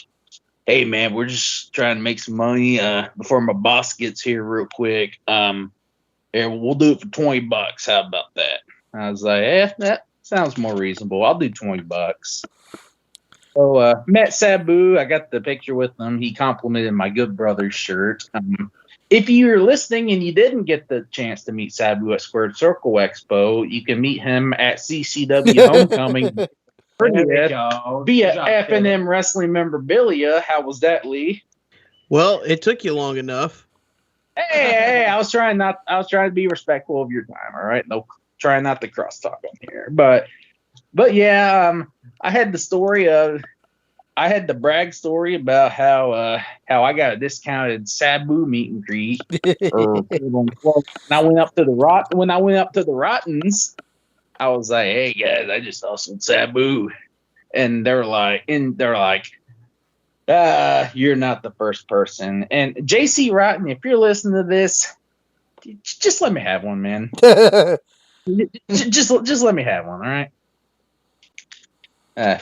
"Hey man, we're just trying to make some money before my boss gets here real quick. Here, we'll do it for $20. How about that?" I was like, that sounds more reasonable. I'll do $20. So met Sabu. I got the picture with him. He complimented my Good Brothers shirt. If you're listening and you didn't get the chance to meet Sabu at Squared Circle Expo, you can meet him at CCW Homecoming via F&M Wrestling Memorabilia. How was that, Lee? Well, it took you long enough. Hey, I was trying to be respectful of your time. All right, no, trying not to crosstalk on here, but yeah, I had the brag story about how I got a discounted Sabu meet and greet. When I went up to the Rottens, I was like, "Hey guys, I just hustled Sabu," and they're like, "You're not the first person." And JC Rotten, if you're listening to this, just let me have one, man. just let me have one, all right?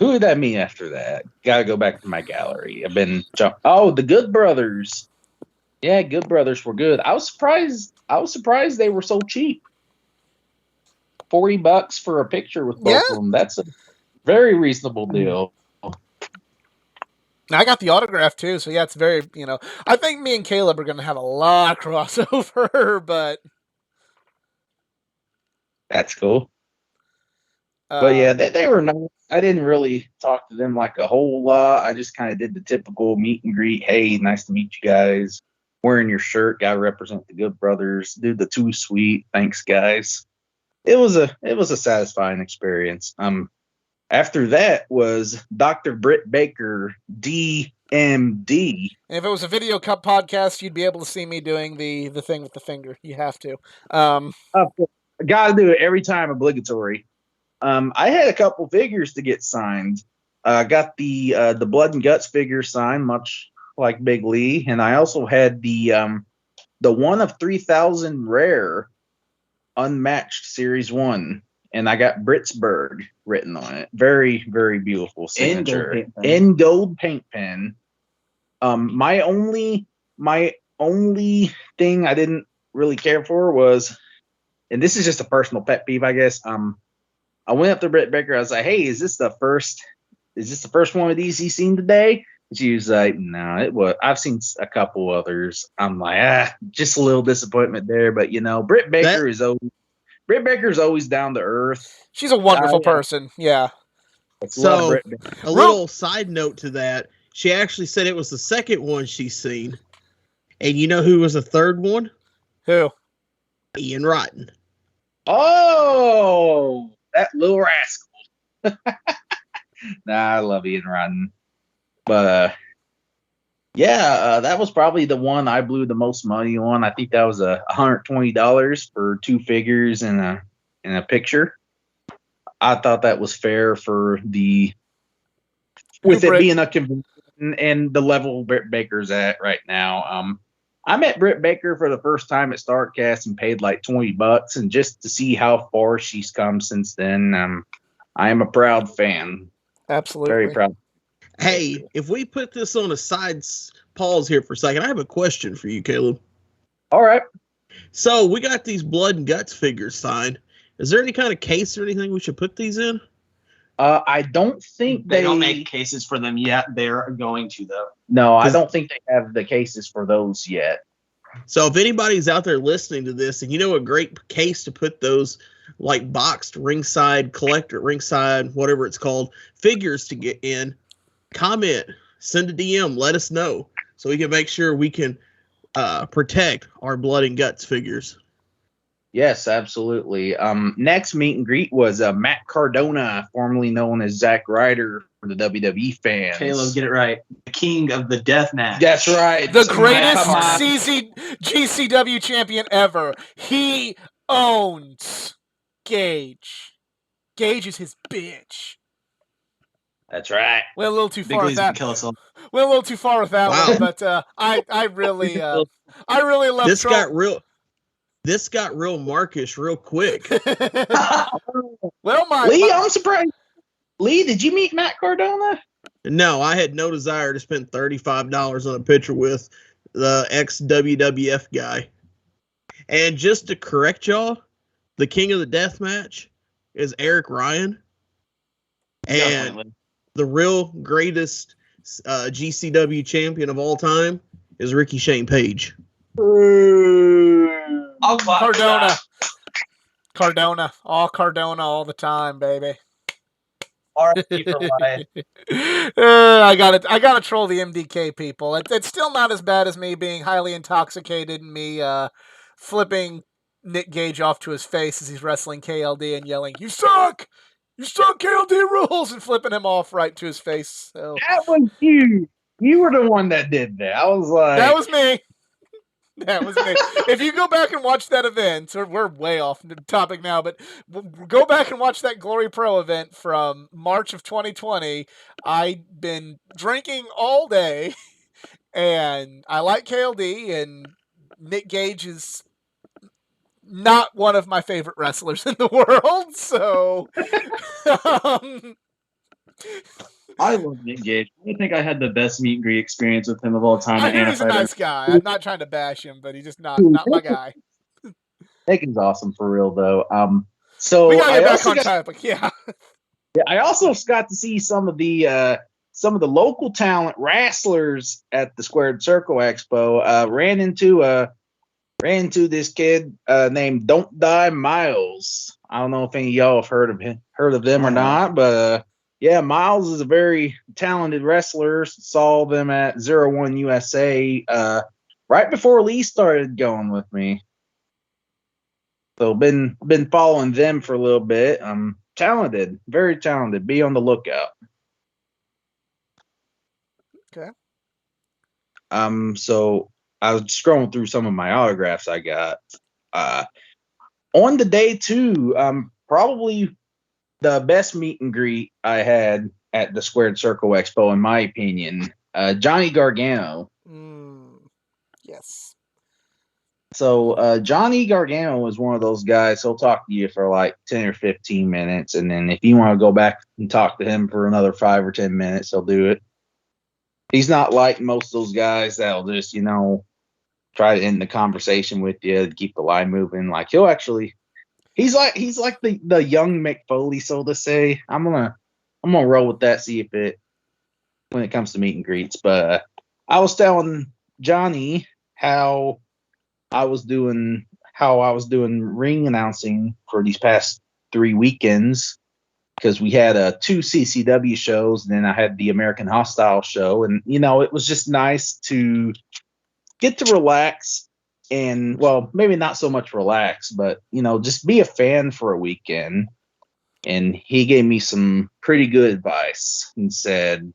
Who would that mean after that? Gotta go back to my gallery. I've been the Good Brothers. Yeah, Good Brothers were good. I was surprised they were so cheap. $40 for a picture with both of them. That's a very reasonable deal. I got the autograph too, so yeah, it's very, I think me and Caleb are going to have a lot of crossover, but that's cool. But yeah, they were nice. I didn't really talk to them like a whole lot. I just kind of did the typical meet and greet. Hey, nice to meet you guys. Wearing your shirt, gotta represent the Good Brothers. Do the too sweet. Thanks, guys. It was a satisfying experience. After that was Dr. Britt Baker, DMD. And if it was a video cup podcast, you'd be able to see me doing the thing with the finger. You have to. Gotta do it every time, obligatory. I had a couple figures to get signed. I got the Blood and Guts figure signed, much like Big Lee, and I also had the 1 of 3,000 rare unmatched Series 1, and I got Britsburg written on it. Very, very beautiful signature. In gold paint pen. My only thing I didn't really care for was, and this is just a personal pet peeve, I guess. I went up to Britt Baker. I was like, "Hey, is this the first one of these he's seen today?" And she was like, "No, it was. I've seen a couple others." I'm like, just a little disappointment there. But Britt Baker is always down to earth. She's a wonderful person. Yeah. So a little side note to that, she actually said it was the second one she's seen. And you know who was the third one? Who? Ian Rotten. Oh, that little rascal. Nah, I love Ian Rotten. But that was probably the one I blew the most money on. I think that was $120 for 2 figures and a picture. I thought that was fair for with it being a convention and the level Britt Baker's at right now. I met Britt Baker for the first time at StarCast and paid like $20, and just to see how far she's come since then, I am a proud fan. Absolutely. Very proud. Hey, if we put this on a side pause here for a second, I have a question for you, Caleb. All right. So we got these Blood and Guts figures signed. Is there any kind of case or anything we should put these in? I don't think they don't make cases for them yet. They're going to, though. No, I don't think they have the cases for those yet. So if anybody's out there listening to this and you know a great case to put those like boxed ringside, collector ringside, whatever it's called, figures to get in, comment, send a DM, let us know so we can make sure we can protect our Blood and Guts figures. Yes, absolutely. Next meet and greet was Matt Cardona, formerly known as Zack Ryder for the WWE fans. Caleb, get it right. The king of the death match. That's right. The greatest GCW champion ever. He owns Gage. Gage is his bitch. That's right. Went a little too Big far with Lee's gonna that. kill us all. Went a little too far with that Wow. one, but I really love This troll. got real. This got real Markish real quick. Well, Lee, I'm surprised. Lee, did you meet Matt Cardona? No, I had no desire to spend $35 on a picture with the ex-WWF guy. And just to correct y'all, the king of the death match is Eric Ryan. And Definitely. the real greatest GCW champion of all time is Ricky Shane Page. I'll clap for that. Cardona, all the time, baby. R.I.P. for Ryan. I gotta troll the MDK people. It's still not as bad as me being highly intoxicated and me flipping Nick Gage off to his face as he's wrestling KLD and yelling, "You suck! You suck! KLD rules!" and flipping him off right to his face. So That was you. You were the one that did that. I was like, that was me. That was me. If you go back and watch that event, so we're way off the topic now, but go back and watch that Glory Pro event from March of 2020. I'd been drinking all day, and I like KLD, and Nick Gage is not one of my favorite wrestlers in the world, so... I love Nick Gage. I think I had the best meet and greet experience with him of all time. I at hear he's a Anna nice guy. I'm not trying to bash him, but he's just not my guy. Nick is awesome for real, though. So We gotta get I back also on got, topic, yeah. I also got to see some of the local talent wrestlers at the Squared Circle Expo. Ran into this kid named Don't Die Miles. I don't know if any of y'all have heard of them or not, but yeah, Miles is a very talented wrestler. Saw them at 01 USA right before Lee started going with me. So been following them for a little bit. Talented, very talented. Be on the lookout. Okay. So I was scrolling through some of my autographs I got. On the day two, probably the best meet and greet I had at the Squared Circle Expo, in my opinion. Johnny Gargano. Yes. So Johnny Gargano is one of those guys. He'll talk to you for like 10 or 15 minutes, and then if you want to go back and talk to him for another 5 or 10 minutes, he'll do it. He's not like most of those guys that'll just, try to end the conversation with you to keep the line moving. Like he's like the young Mick Foley, so to say. I'm gonna roll with that, see if it when it comes to meet and greets. But I was telling Johnny how I was doing ring announcing for these past 3 weekends, because we had 2 CCW shows, and then I had the American Hostile show, and it was just nice to get to relax and, well, maybe not so much relax, but just be a fan for a weekend. And he gave me some pretty good advice and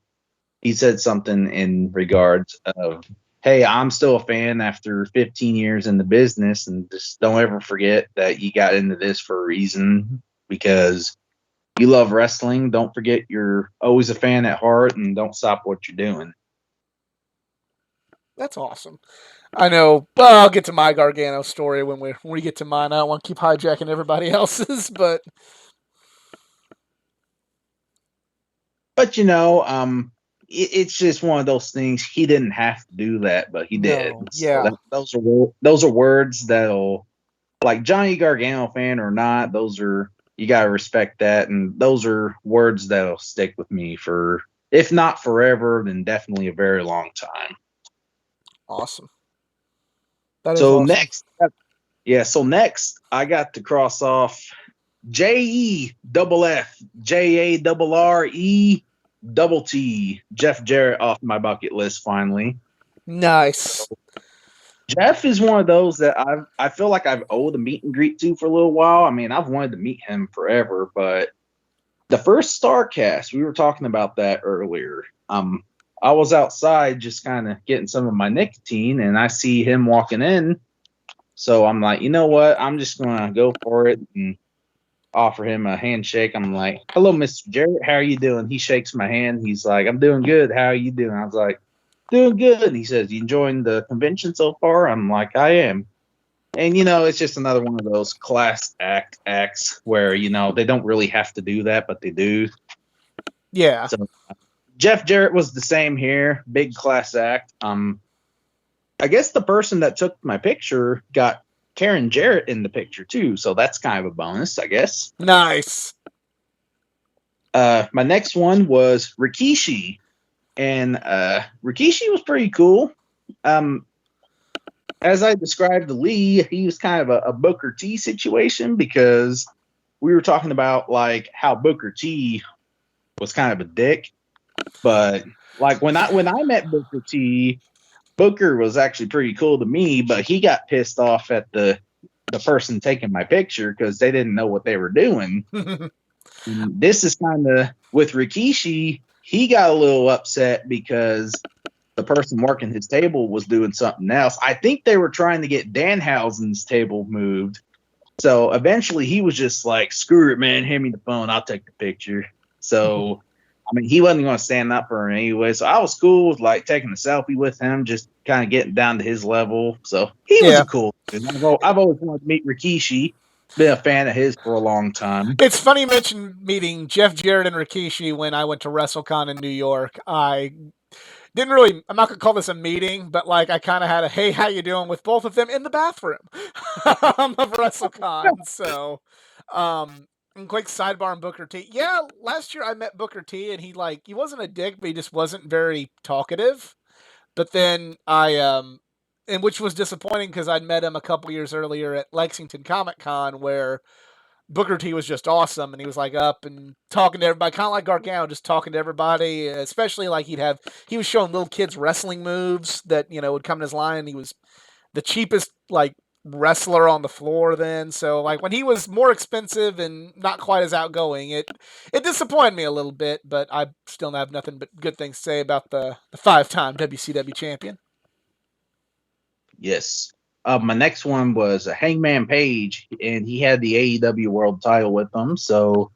he said something in regards of, hey, I'm still a fan after 15 years in the business, and just don't ever forget that you got into this for a reason, because you love wrestling. Don't forget you're always a fan at heart, and don't stop what you're doing. That's awesome. I know. Well, I'll get to my Gargano story when we get to mine. I don't want to keep hijacking everybody else's, but it's just one of those things. He didn't have to do that, but he did. Yeah. So those are words that'll, like, Johnny Gargano fan or not, you gotta respect that, and those are words that'll stick with me for, if not forever, then definitely a very long time. Awesome. That is so awesome. So next I got to cross off JEFFJARRETT Jeff Jarrett off my bucket list finally. Nice. Jeff is one of those that I feel like I've owed a meet and greet to for a little while. I mean, I've wanted to meet him forever, but the first Starcast, we were talking about that earlier. I was outside just kind of getting some of my nicotine, and I see him walking in. So I'm like, you know what? I'm just going to go for it. And offer him a handshake. I'm like, "Hello, Mr. Jarrett. How are you doing?" He shakes my hand. He's like, "I'm doing good. How are you doing?" I was like, "Doing good." And he says, "You enjoying the convention so far?" I'm like, "I am." And it's just another one of those class acts where they don't really have to do that, but they do. Yeah. So Jeff Jarrett was the same here. Big class act. I guess the person that took my picture got Karen Jarrett in the picture too, so that's kind of a bonus, I guess. Nice. My next one was Rikishi, and Rikishi was pretty cool. As I described to Lee, he was kind of a Booker T situation because we were talking about like how Booker T was kind of a dick, but like when I met Booker T, Booker was actually pretty cool to me, but he got pissed off at the person taking my picture because they didn't know what they were doing. This is kind of with Rikishi. He got a little upset because the person working his table was doing something else. I think they were trying to get Danhausen's table moved. So eventually he was just like, "Screw it, man. Hand me the phone. I'll take the picture." So, I mean, he wasn't going to stand up for him anyway. So I was cool with like taking a selfie with him, just kind of getting down to his level. So he was a cool dude. I've always wanted to meet Rikishi. Been a fan of his for a long time. It's funny you mentioned meeting Jeff Jarrett and Rikishi when I went to WrestleCon in New York. I didn't really, I'm not going to call this a meeting, but like I kind of had a, "Hey, how you doing?" with both of them in the bathroom of WrestleCon. So, and quick sidebar on Booker T. Yeah, last year I met Booker T and he wasn't a dick, but he just wasn't very talkative. But then and which was disappointing because I'd met him a couple years earlier at Lexington Comic Con where Booker T was just awesome, and he was like up and talking to everybody, kind of like Gargano, just talking to everybody. Especially like he was showing little kids wrestling moves that would come in his line. He was the cheapest like wrestler on the floor then. So like when he was more expensive and not quite as outgoing, it disappointed me a little bit. But I still have nothing but good things to say about the 5-time WCW champion. Yes. My next one was Hangman Page, and he had the AEW World Title with him. So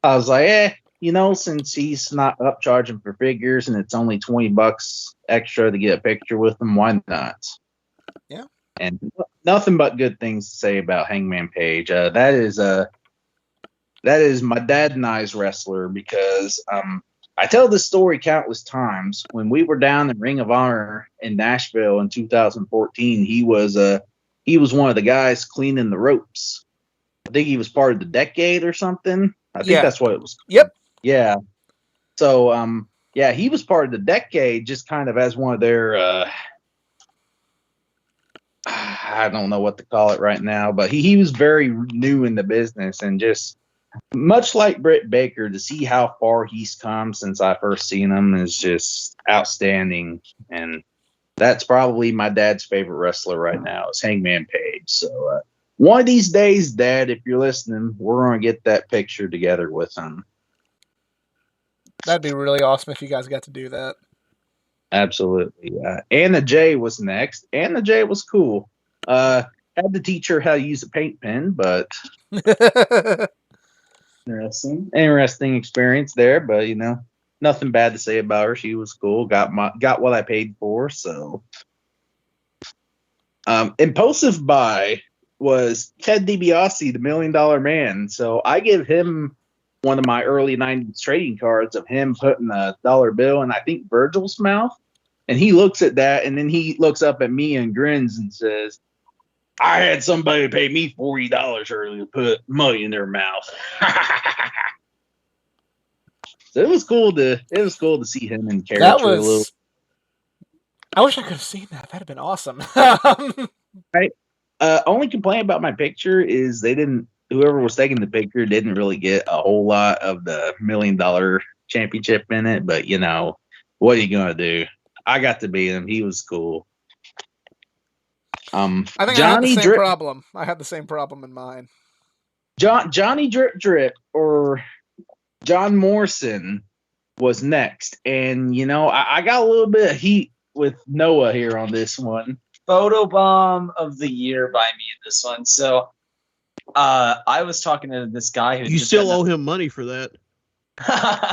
I was like, since he's not upcharging for figures and it's only $20 extra to get a picture with him, why not? Yeah. And nothing but good things to say about Hangman Page. That is my dad and I's wrestler because I tell this story countless times. When we were down in Ring of Honor in Nashville in 2014, he was one of the guys cleaning the ropes. I think he was part of the Decade or something. I think that's what it was. Yep. Yeah. So he was part of the Decade, just kind of as one of their I don't know what to call it right now, but he was very new in the business, and just much like Britt Baker, to see how far he's come since I first seen him is just outstanding. And that's probably my dad's favorite wrestler right now is Hangman Page. So one of these days, Dad, if you're listening, we're going to get that picture together with him. That'd be really awesome if you guys got to do that. Absolutely. Anna Jay was next. Anna Jay was cool. Had to teach her how to use a paint pen, but interesting experience there. But nothing bad to say about her. She was cool. Got what I paid for. So, Impulsive Buy was Ted DiBiase, the $1 Million Man. So I give him one of my early 90s trading cards of him putting a dollar bill in, I think, Virgil's mouth. And he looks at that, and then he looks up at me and grins and says, "I had somebody pay me $40 earlier to put money in their mouth." So it was cool to see him in character a little. I wish I could have seen that. That'd have been awesome. Right. Only complaint about my picture is whoever was taking the picture didn't really get a whole lot of the $1 Million championship in it. But what are you gonna do? I got to beat him. He was cool. I think Johnny I had the same Drip, problem. I had the same problem in mine. Johnny Drip Drip or John Morrison was next, and I got a little bit of heat with Noah here on this one. Photobomb of the year by me in this one. So I was talking to this guy who You still owe him money for that.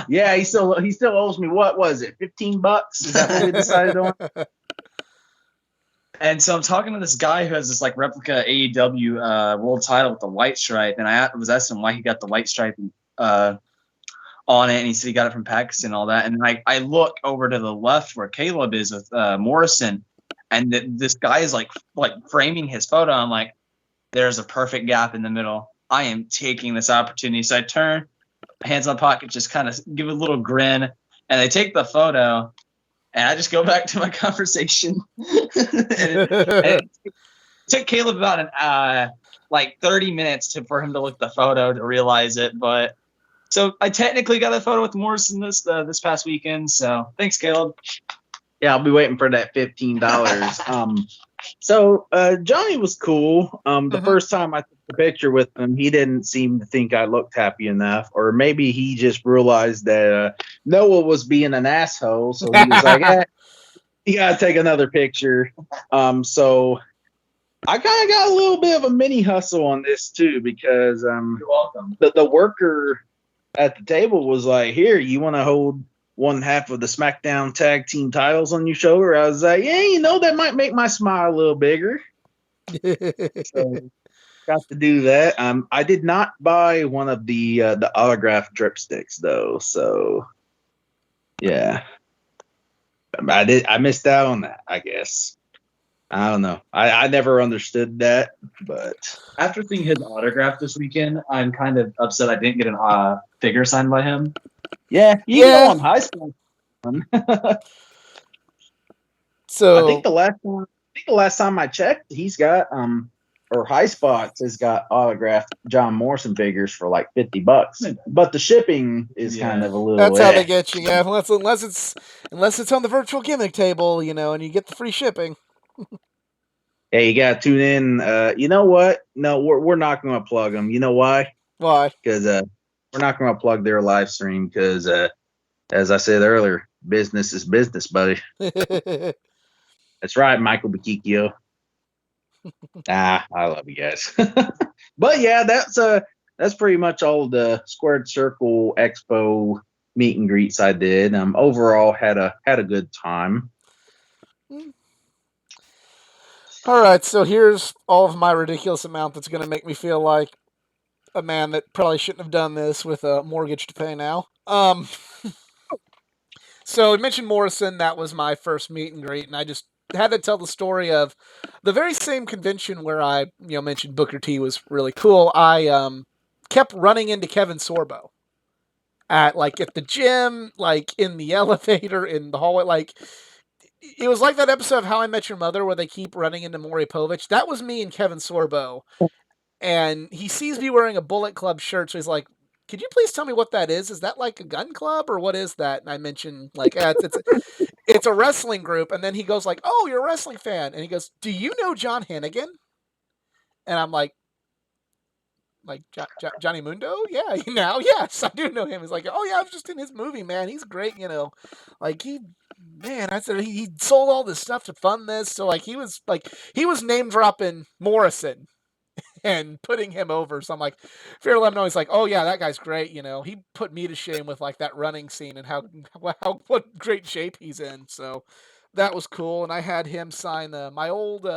Yeah, he still owes me. What was it? $15? Is that what we decided on? And so I'm talking to this guy who has this like replica AEW world title with the white stripe, and I was asking him why he got the white stripe on it, and he said he got it from Pakistan and all that. And I look over to the left where Caleb is with Morrison, and this guy is like framing his photo. I'm like, there's a perfect gap in the middle. I am taking this opportunity. So I turn, hands in my pocket, just kind of give a little grin, and they take the photo. And I just go back to my conversation. and it took Caleb about 30 minutes for him to look at the photo to realize it. But so I technically got a photo with Morrison this past weekend. So thanks, Caleb. Yeah, I'll be waiting for that $15. So Johnny was cool. The first time I took the picture with him, he didn't seem to think I looked happy enough, or maybe he just realized that Noah was being an asshole, so he was like, "You gotta take another picture." So I kind of got a little bit of a mini hustle on this too, because You're welcome. the worker at the table was like, "Here, you want to hold one half of the SmackDown tag team titles on your shoulder?" I was like, "Yeah, that might make my smile a little bigger." So got to do that. I did not buy one of the autographed dripsticks though, so yeah, I missed out on that, I guess. I don't know. I never understood that, but After seeing his autograph this weekend, I'm kind of upset I didn't get a figure signed by him. yeah, you Yeah. know, on high school. So I think the last time I checked, he's got or High Spots has got autographed John Morrison figures for like $50, but the shipping is kind of a little. that's how they get you. Yeah, unless it's on the virtual gimmick table, and you get the free shipping. Hey, you gotta tune in. You know what? No, we're not going to plug them. You know why? Why? Because we're not going to plug their live stream because, as I said earlier, business is business, buddy. That's right, Michael Bakikio. I love you guys. But yeah, that's pretty much all of the Squared Circle Expo meet and greets I did. Overall had a good time. All right, so here's all of my ridiculous amount that's going to make me feel like a man that probably shouldn't have done this with a mortgage to pay now. So I mentioned Morrison. That was my first meet and greet, and I just had to tell the story of the very same convention where I, mentioned Booker T was really cool. I kept running into Kevin Sorbo at the gym, in the elevator, in the hallway. It was like that episode of How I Met Your Mother where they keep running into Maury Povich. That was me and Kevin Sorbo. And he sees me wearing a Bullet Club shirt, so he's like, "Could you please tell me what that is? Is that like a gun club or what is that?" And I mentioned it's a wrestling group. And then he goes like, "Oh, you're a wrestling fan." And he goes, "Do you know John Hannigan?" And I'm like Johnny Mundo? Yeah, yes, I do know him. He's like, "Oh yeah, I was just in his movie, man. He's great, I said he sold all this stuff to fund this." So he was name dropping Morrison and putting him over. So I'm like, Fear to Let him know. He's like, "Oh yeah, that guy's great. He put me to shame with that running scene and how what great shape he's in." So that was cool. And I had him sign my old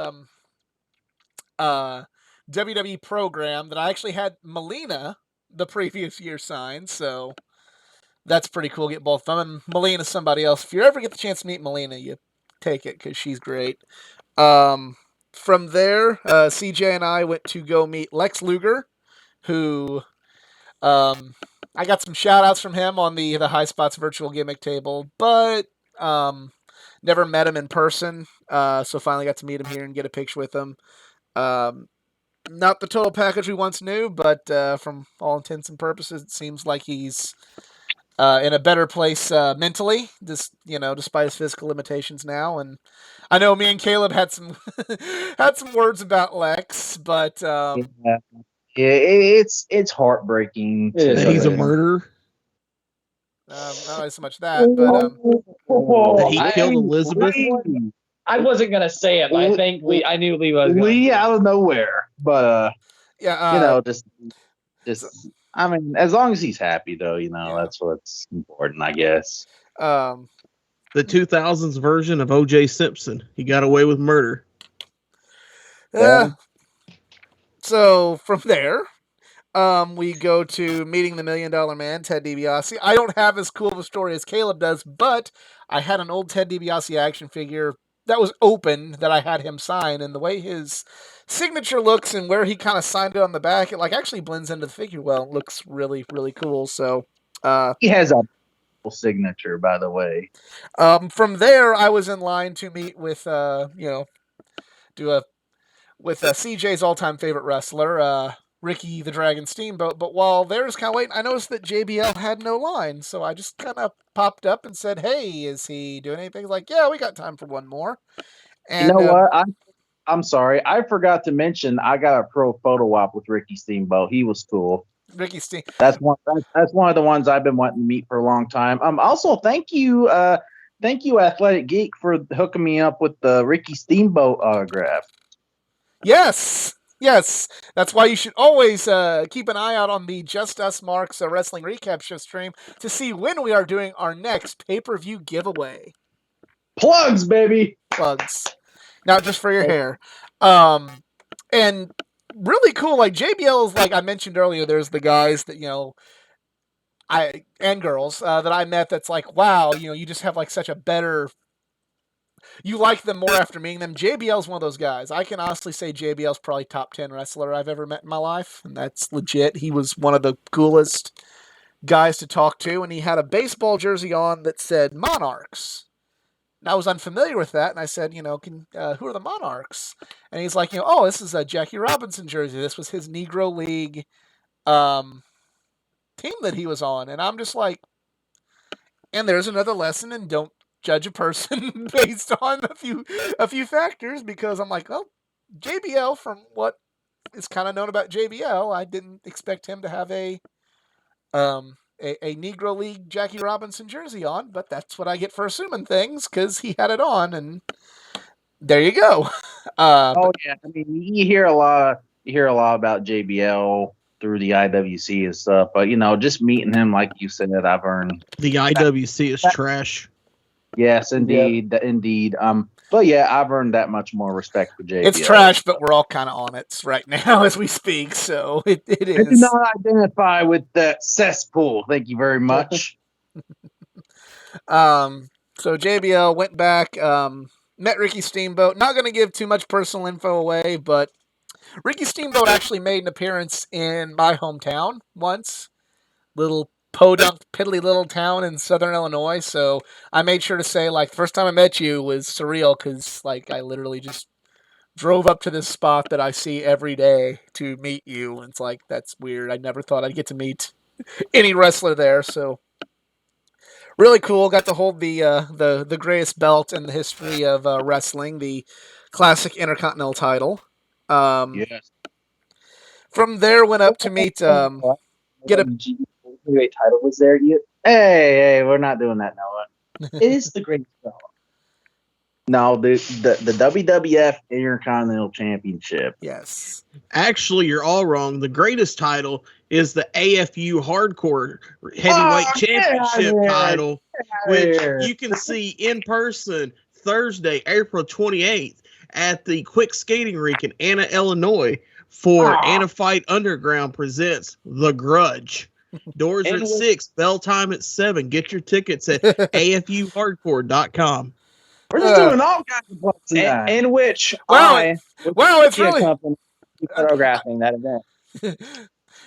WWE program that I actually had Melina the previous year sign. So that's pretty cool. Get both of them. And Melina's somebody else. If you ever get the chance to meet Melina, you take it because she's great. From there, CJ and I went to go meet Lex Luger, who I got some shout outs from him on the High Spots virtual gimmick table, but never met him in person. So finally got to meet him here and get a picture with him. Not the total package we once knew, but from all intents and purposes, it seems like he's in a better place mentally, despite his physical limitations now. And I know me and Caleb had some words about Lex, but Yeah, it's heartbreaking. That he's a murderer. not really so much that, but That he killed Elizabeth. I wasn't gonna say it, but I think I knew Lee was. Lee out of nowhere, but Yeah. Just. I mean, as long as he's happy, though, Yeah. that's what's important, I guess. The 2000s version of O.J. Simpson. He got away with murder. So from there, we go to meeting the $1 Million Man, Ted DiBiase. I don't have as cool of a story as Caleb does, but I had an old Ted DiBiase action figure that was open that I had him sign, and the way his signature looks and where he kind of signed it on the back, it like actually blends into the figure well. It looks really, really cool. So he has a signature, by the way. From there, I was in line to meet with CJ's all-time favorite wrestler, Ricky the Dragon Steamboat. But while they was kind of waiting, I noticed that JBL had no line, so I just kind of popped up and said, "Hey, is he doing anything?" He's like, "Yeah, we got time for one more." And you know what? I'm sorry, I forgot to mention I got a pro photo op with Ricky Steamboat. He was cool. Ricky Steam. That's one of the ones I've been wanting to meet for a long time. Also, thank you, Athletic Geek, for hooking me up with the Ricky Steamboat autograph. Yes. That's why you should always keep an eye out on the Just Us Marks Wrestling Recap Show stream to see when we are doing our next pay-per-view giveaway. Plugs, baby. Plugs. Not just for your hair. And really cool, like JBL is, like I mentioned earlier, there's the guys that, and girls that I met that's like, wow, you just have like such a better, you like them more after meeting them. JBL's one of those guys. I can honestly say JBL's probably top 10 wrestler I've ever met in my life, and that's legit. He was one of the coolest guys to talk to, and he had a baseball jersey on that said Monarchs. And I was unfamiliar with that, and I said, who are the Monarchs? And he's like, this is a Jackie Robinson jersey. This was his Negro League team that he was on. And I'm just like, and there's another lesson, and don't judge a person based on a few factors, because I'm like, JBL, from what is kind of known about JBL, I didn't expect him to have a Negro League Jackie Robinson jersey on, but that's what I get for assuming things, because he had it on, and there you go. Yeah, I mean, you hear a lot about JBL through the IWC and stuff, but just meeting him, like you said, I've earned the IWC is trash. Yes, indeed, but yeah, I've earned that much more respect for JBL. It's trash, but we're all kind of on it right now as we speak, so it is. I do not identify with that cesspool. Thank you very much. So JBL went back, met Ricky Steamboat. Not going to give too much personal info away, but Ricky Steamboat actually made an appearance in my hometown once. Little podunk, piddly little town in southern Illinois. So I made sure to say, like, the first time I met you was surreal, because, like, I literally just drove up to this spot that I see every day to meet you. And it's like, that's weird. I never thought I'd get to meet any wrestler there. So really cool. Got to hold the greatest belt in the history of wrestling, the classic Intercontinental title. Yes. From there, went up to meet get a heavyweight title was there. Hey, we're not doing that, Noah. It is the greatest belt. No, the WWF Intercontinental Championship. Yes. Actually, you're all wrong. The greatest title is the AFU Hardcore Heavyweight Championship title, which you can see in person Thursday, April 28th at the Quick Skating Rink in Anna, Illinois, for Anna Fight Underground presents The Grudge. Doors are at 6, bell time at 7. Get your tickets at afuhardcore.com. We're just doing all kinds of plugs tonight. In which it's really photographing that event.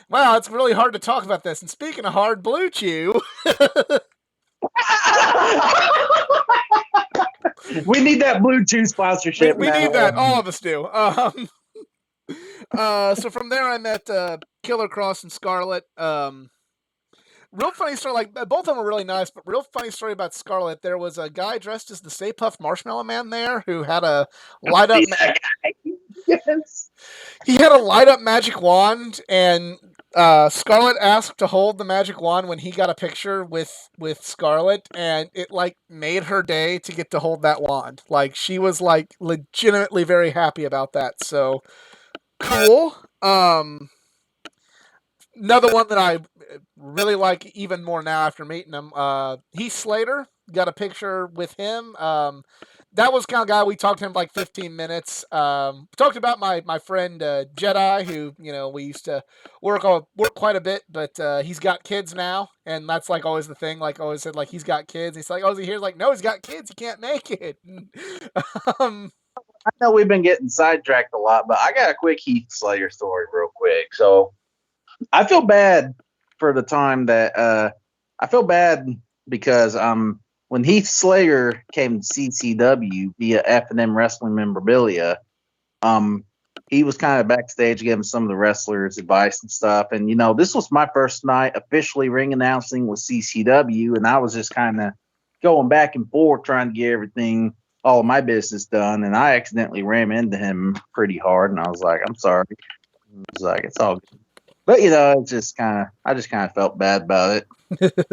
Wow, it's really hard to talk about this. And speaking of hard, Blue Chew. We need that Bluetooth sponsorship. We need that. All of us do. So from there, I met Killer Cross and Scarlett. Real funny story. Like, both of them were really nice, but real funny story about Scarlett. There was a guy dressed as the Stay Puft Marshmallow Man there who had a light up. Yes. He had a light up magic wand, and Scarlett asked to hold the magic wand when he got a picture with Scarlett, and it like made her day to get to hold that wand. Like, she was like legitimately very happy about that. So cool. Another one that I really like even more now after meeting him, Heath Slater. Got a picture with him. That was kind of guy we talked to him like 15 minutes. Talked about my friend Jedi, who we used to work quite a bit, but he's got kids now, and that's like always the thing. Like always said, like he's got kids. He's like, oh, is he here? Like, no, he's got kids. He can't make it. I know we've been getting sidetracked a lot, but I got a quick Heath Slater story real quick. So I feel bad for the time that I feel bad because when Heath Slater came to CCW via F&M Wrestling Memorabilia, he was kind of backstage giving some of the wrestlers advice and stuff. And this was my first night officially ring announcing with CCW, and I was just kind of going back and forth trying to get all of my business done, and I accidentally ran into him pretty hard, and I was like, I'm sorry. I was like, it's all good. But it's just I just kind of felt bad about it.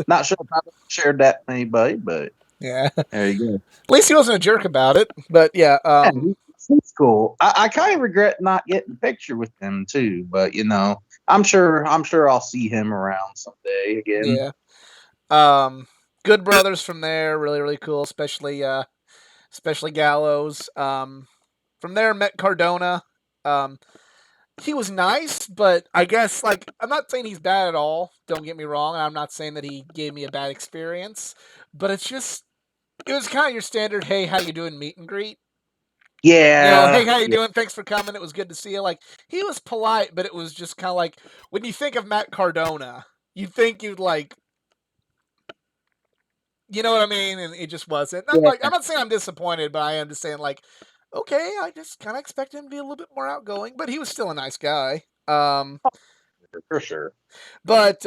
Not sure if I shared that with anybody, but yeah, there you go. At least he wasn't a jerk about it. But yeah, it's cool. I kind of regret not getting a picture with him too, but I'm sure I'll see him around someday again. Yeah. Good brothers from there, really really cool, especially Gallows. From there, met Cardona. He was nice, but I guess I'm not saying he's bad at all. Don't get me wrong. I'm not saying that he gave me a bad experience, but it was kind of your standard, hey, how you doing, meet and greet. Yeah. Hey, how you doing? Thanks for coming. It was good to see you. Like, he was polite, but it was just kind of like when you think of Matt Cardona, you think you'd like, you know what I mean? And it just wasn't. I'm not saying I'm disappointed, but I am just saying okay, I just kind of expected him to be a little bit more outgoing, but he was still a nice guy. For sure. But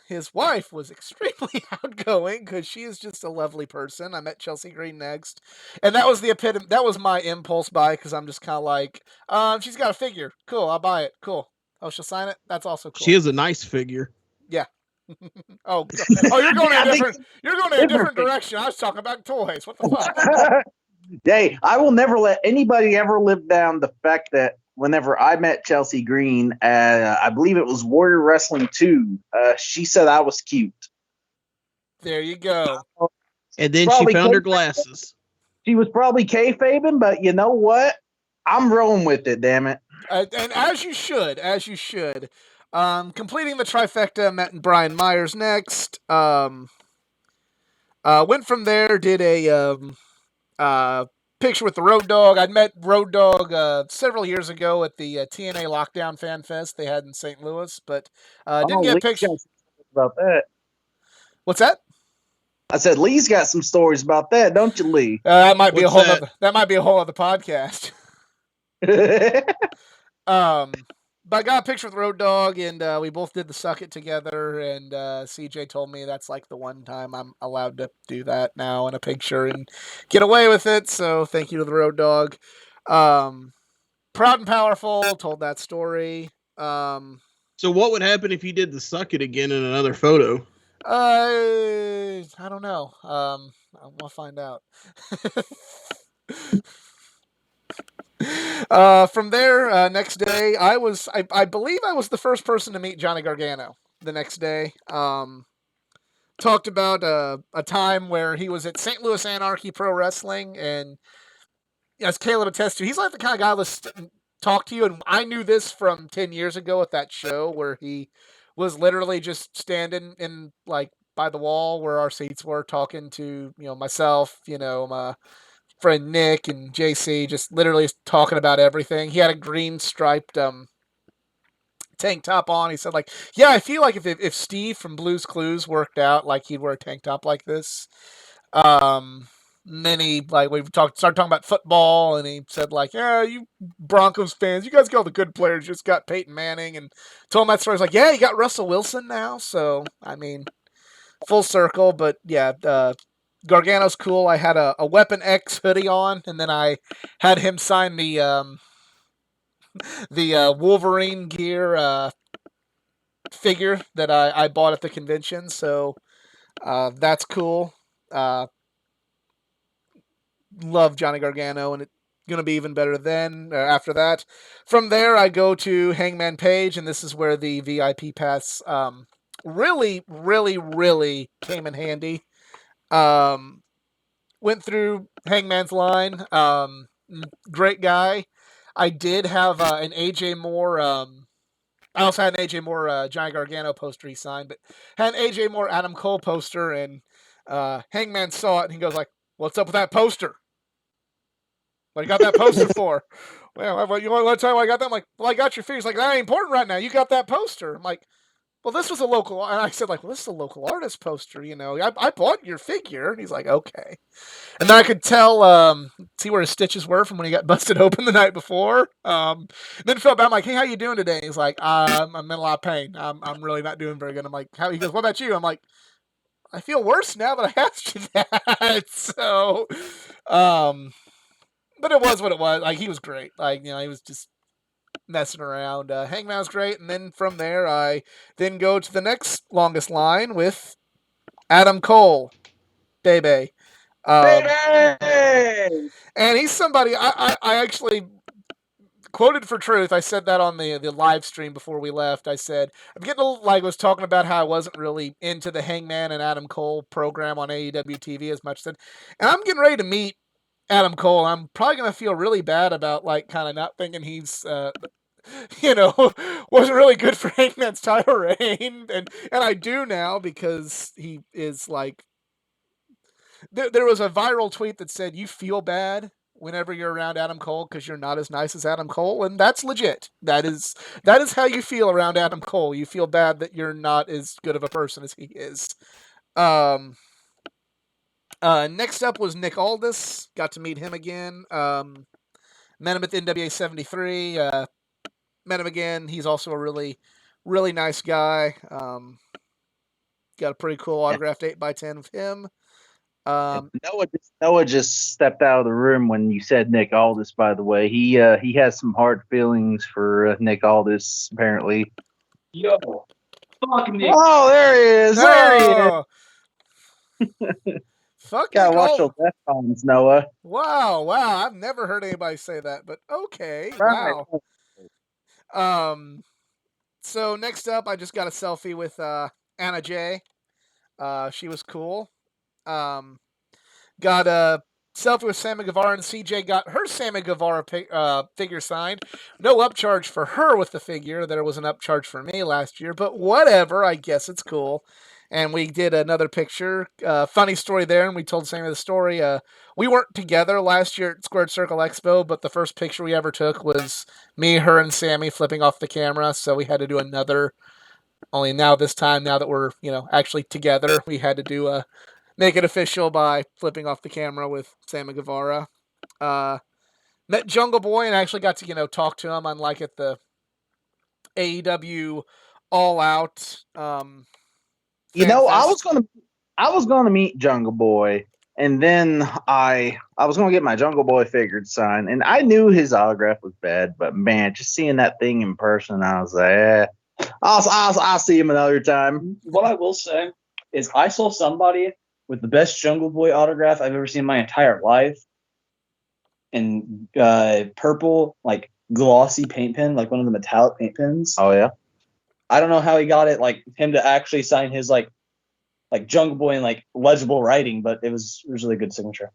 his wife was extremely outgoing because she is just a lovely person. I met Chelsea Green next, and that was the epitome. That was my impulse buy because I'm just kind of like, she's got a figure. Cool, I'll buy it. Cool. Oh, she'll sign it. That's also cool. She is a nice figure. Yeah. You're going in a different direction. I was talking about toys. What the fuck? Hey, I will never let anybody ever live down the fact that whenever I met Chelsea Green, I believe it was Warrior Wrestling 2, she said I was cute. There you go. And then she found her glasses. She was probably kayfabing, but you know what? I'm rolling with it, damn it. And as you should. Completing the trifecta, met Brian Myers next. Went from there, did a picture with the Road Dogg. I'd met Road Dogg several years ago at the TNA Lockdown Fan Fest they had in St. Louis, but didn't get a picture. About that. What's that? I said Lee's got some stories about that, don't you, Lee? That might be a whole other podcast. But I got a picture with Road Dogg, and we both did the Suck It together, and CJ told me that's like the one time I'm allowed to do that now in a picture and get away with it, so thank you to the Road Dogg. Proud and Powerful, told that story. So what would happen if you did the Suck It again in another photo? I don't know. We'll find out. From there, next day, I believe I was the first person to meet Johnny Gargano the next day. Talked about a time where he was at St. Louis Anarchy Pro Wrestling, and as Caleb attests to, he's like the kind of guy that's talk to you, and I knew this from 10 years ago at that show where he was literally just standing in by the wall where our seats were, talking to myself, my friend Nick and JC, just literally talking about everything. He had a green striped tank top on. He said yeah, I feel like if Steve from Blue's Clues worked out, he'd wear a tank top like this. Then he we started talking about football, and he said yeah, you Broncos fans, you guys got all the good players. You just got Peyton Manning, and told him that story. He's like, yeah, you got Russell Wilson now. So I mean, full circle. But yeah, Gargano's cool. I had a Weapon X hoodie on, and then I had him sign the Wolverine gear figure that I bought at the convention. So that's cool. Love Johnny Gargano, and going to be even better then. After that, from there I go to Hangman Page, and this is where the VIP pass really, really, really came in handy. Went through Hangman's line. Great guy. I did have an AJ Moore. I also had an AJ Moore Johnny Gargano poster he signed, but had an AJ Moore Adam Cole poster, and Hangman saw it and he goes like, "What's up with that poster? What you got that poster for?" Well, you want to tell me why I got that? I'm like, "Well, I got your figure." He's like, "That ain't important right now. You got that poster." I'm like, "Well, this was a local," and I said like, "Well, this is a local artist poster. You know, I bought your figure." And he's like, "Okay." And then I could tell, see where his stitches were from when he got busted open the night before. Then felt bad. I'm like, "Hey, how you doing today?" And he's like, "I'm in a lot of pain. I'm really not doing very good." I'm like, "How?" He goes, "What about you?" I'm like, "I feel worse now that I asked you that." So, but it was what it was. Like, he was great. Like, he was just messing around. Hangman was great. And then from there, I then go to the next longest line with Adam Cole, Bebe. Baby! And he's somebody I actually quoted for truth. I said that on the live stream before we left. I said, I'm getting a little, like, was talking about how I wasn't really into the Hangman and Adam Cole program on AEW TV as much. And I'm getting ready to meet Adam Cole. I'm probably going to feel really bad about, like, kind of not thinking he's, wasn't really good for Hangman's title reign. And I do now, because he is, like, there was a viral tweet that said, "You feel bad whenever you're around Adam Cole because you're not as nice as Adam Cole," and that's legit. That is how you feel around Adam Cole. You feel bad that you're not as good of a person as he is. Next up was Nick Aldis. Got to meet him again. Met him at the NWA 73. Met him again. He's also a really, really nice guy. Got a pretty cool autographed 8x10 of him. Noah just stepped out of the room when you said Nick Aldis. By the way, he has some hard feelings for Nick Aldis. Apparently. Yo, fuck Nick. Oh, there he is. There he is. Fuck Gotta Nick watch Aldis. those F-bombs, Noah. Wow. I've never heard anybody say that, but okay. Wow. So next up, I just got a selfie with Anna J. She was cool. Got a selfie with Sammy Guevara, and CJ got her Sammy Guevara figure signed. No upcharge for her with the figure. There was an upcharge for me last year, but whatever. I guess it's cool. And we did another picture. Funny story there, and we told Sammy the story. We weren't together last year at Squared Circle Expo, but the first picture we ever took was me, her, and Sammy flipping off the camera. So we had to do another. Only now, this time, now that we're actually together, we had to make it official by flipping off the camera with Sammy Guevara. Met Jungle Boy and actually got to talk to him, unlike at the AEW All Out. I was gonna meet Jungle Boy, and then I was gonna get my Jungle Boy figured signed, and I knew his autograph was bad, but man, just seeing that thing in person, I was like, I'll see him another time. What I will say is, I saw somebody with the best Jungle Boy autograph I've ever seen in my entire life, in purple, like glossy paint pen, like one of the metallic paint pens. Oh yeah. I don't know how he got it, like him to actually sign his like Jungle Boy in like legible writing, but it was a really good signature.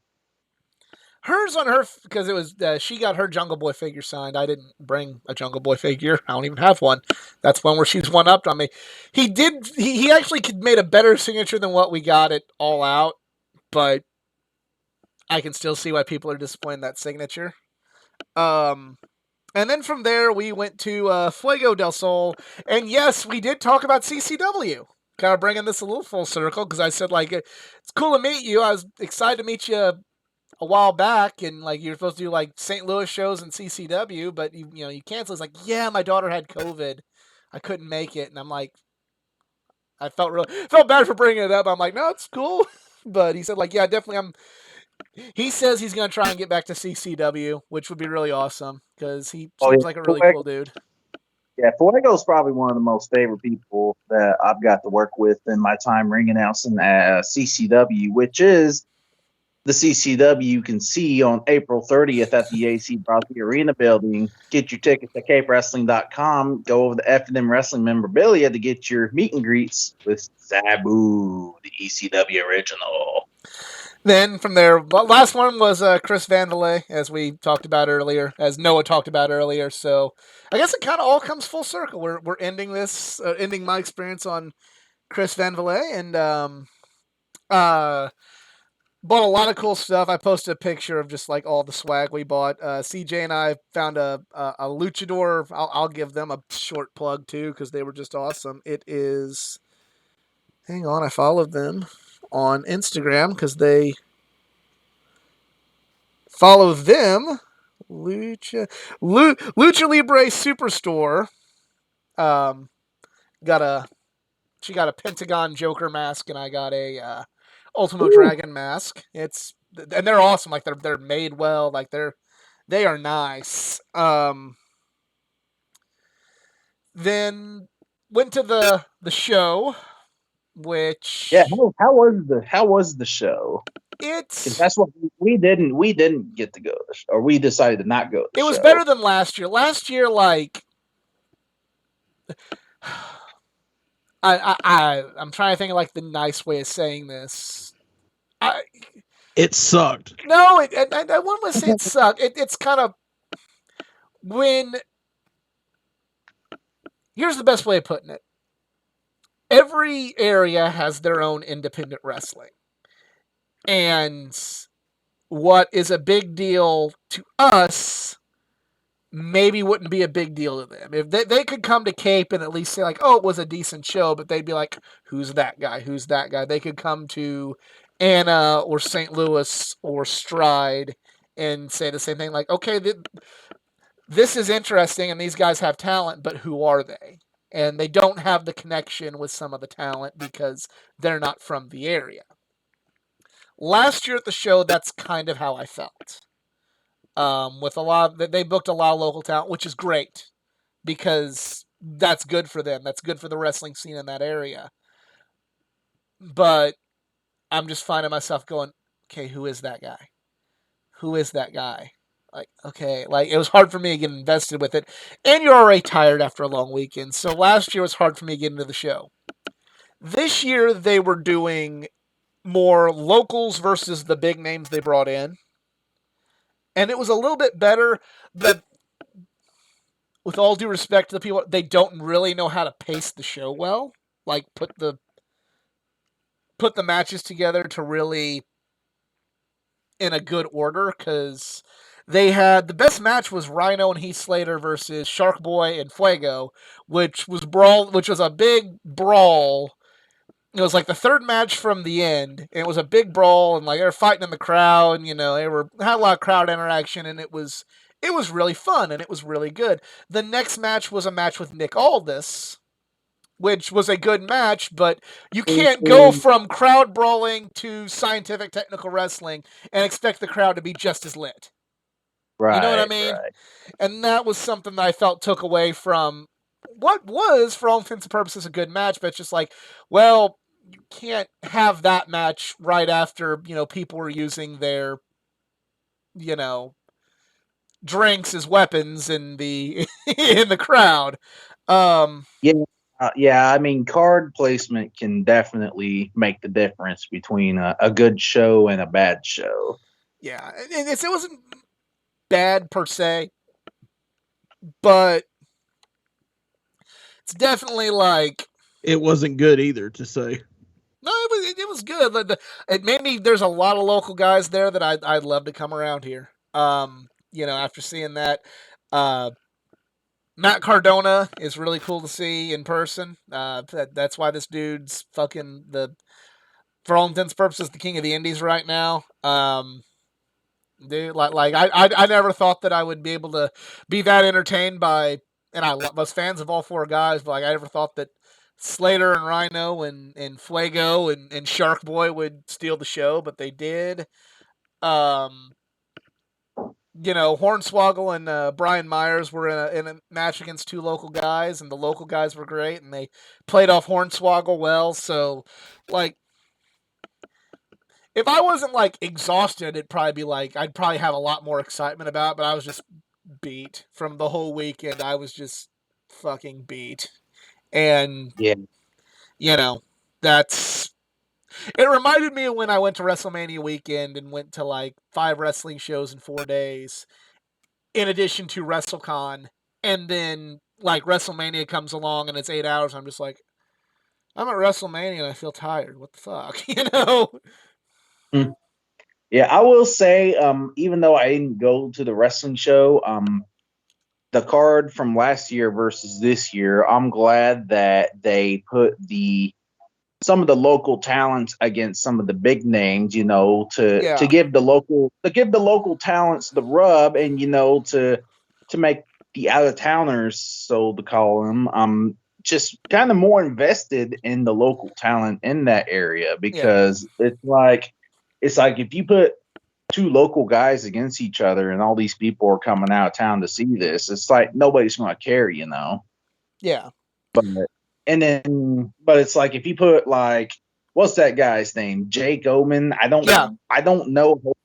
Hers on her, because it was she got her Jungle Boy figure signed. I didn't bring a Jungle Boy figure. I don't even have one. That's one where she's one upped on me. He actually made a better signature than what we got at All Out, but I can still see why people are disappointed in that signature. And then from there, we went to Fuego del Sol. And yes, we did talk about CCW. Kind of bringing this a little full circle, because I said, like, it's cool to meet you. I was excited to meet you a while back, and, like, you're supposed to do, like, St. Louis shows and CCW, but, you canceled. It's like, yeah, my daughter had COVID. I couldn't make it. And I'm like, I felt bad for bringing it up. I'm like, no, it's cool. But he said, like, yeah, definitely he says he's going to try and get back to CCW, which would be really awesome, because he seems like a really cool dude. Yeah, Fuego's probably one of the most favorite people that I've got to work with in my time ring announcing at CCW, which is the CCW you can see on April 30th at the AC Brossy Arena building. Get your tickets at capewrestling.com. Go over the F&M Wrestling memorabilia to get your meet and greets with Sabu, the ECW original. Then from there, last one was Chris Vandalay, as we talked about earlier, as Noah talked about earlier. So I guess it kind of all comes full circle. We're ending this, ending my experience on Chris Vandalay, and bought a lot of cool stuff. I posted a picture of just like all the swag we bought. CJ and I found a luchador. I'll give them a short plug too because they were just awesome. It is. Hang on, I followed them on Instagram because they follow them. Lucha Libre Superstore. She got a Pentagon Joker mask, and I got a Ultimo Dragon mask. And they're awesome. Like they're made well. Like they are nice. Then went to the show, which how was the show? Because that's what we didn't get to go to the show, or we decided to not go to the show. It was better than last year. Last year, like I'm trying to think of like the nice way of saying this. It sucked. No, I wouldn't want to say it sucked. It's kind of when. Here's the best way of putting it. Every area has their own independent wrestling. And what is a big deal to us maybe wouldn't be a big deal to them. If they could come to Cape and at least say like, oh, it was a decent show, but they'd be like, who's that guy? Who's that guy? They could come to Anna or St. Louis or Stride and say the same thing like, okay, this is interesting and these guys have talent, but who are they? And they don't have the connection with some of the talent because they're not from the area. Last year at the show, that's kind of how I felt. With they booked a lot of local talent, which is great because that's good for them. That's good for the wrestling scene in that area. But I'm just finding myself going, okay, who is that guy? Who is that guy? Like, okay, like it was hard for me to get invested with it. And you're already tired after a long weekend. So last year was hard for me to get into the show. This year they were doing more locals versus the big names they brought in. And it was a little bit better, but with all due respect to the people, they don't really know how to pace the show well. Like put the matches together to really in a good order, because they had the best match was Rhino and Heath Slater versus Shark Boy and Fuego, which was a big brawl. It was like the third match from the end, and it was a big brawl, and like they were fighting in the crowd, and they had a lot of crowd interaction, and it was really fun, and it was really good. The next match was a match with Nick Aldis, which was a good match, but you can't go from crowd brawling to scientific technical wrestling and expect the crowd to be just as lit. Right. You know what I mean? Right. And that was something that I felt took away from what was, for all intents and purposes, a good match, but it's just like, well, you can't have that match right after, people were using their, drinks as weapons in the in the crowd. Yeah. I mean, card placement can definitely make the difference between a good show and a bad show. Yeah, and it wasn't bad per se, but it's definitely like it wasn't good either to say. No, it was good. It made me. There's a lot of local guys there that I'd love to come around here. After seeing that, Matt Cardona is really cool to see in person. That's why this dude's fucking for all intents and purposes, the king of the indies right now. Dude, I never thought that I would be able to be that entertained by, and I was fans of all four guys, but I never thought that Slater and Rhino and Fuego and Shark Boy would steal the show, but they did. Hornswoggle and Brian Myers were in a match against two local guys, and the local guys were great, and they played off Hornswoggle well. So, if I wasn't like exhausted, it'd probably be like I'd probably have a lot more excitement about it, but I was just beat from the whole weekend. I was just fucking beat. And Yeah. you know, that's it reminded me of when I went to WrestleMania weekend and went to like 5 wrestling shows in 4 days in addition to WrestleCon, and then like WrestleMania comes along and it's 8 hours. I'm just like, I'm at WrestleMania and I feel tired. What the fuck, you know? Yeah, I will say, even though I didn't go to the wrestling show, the card from last year versus this year, I'm glad that they put some of the local talents against some of the big names, to give the local talents the rub, and to make the out of towners, so to call them, just kind of more invested in the local talent in that area, because it's like if you put 2 local guys against each other and all these people are coming out of town to see this, it's like nobody's going to care, Yeah. But it's like if you put like, what's that guy's name? Jake Oman. I don't know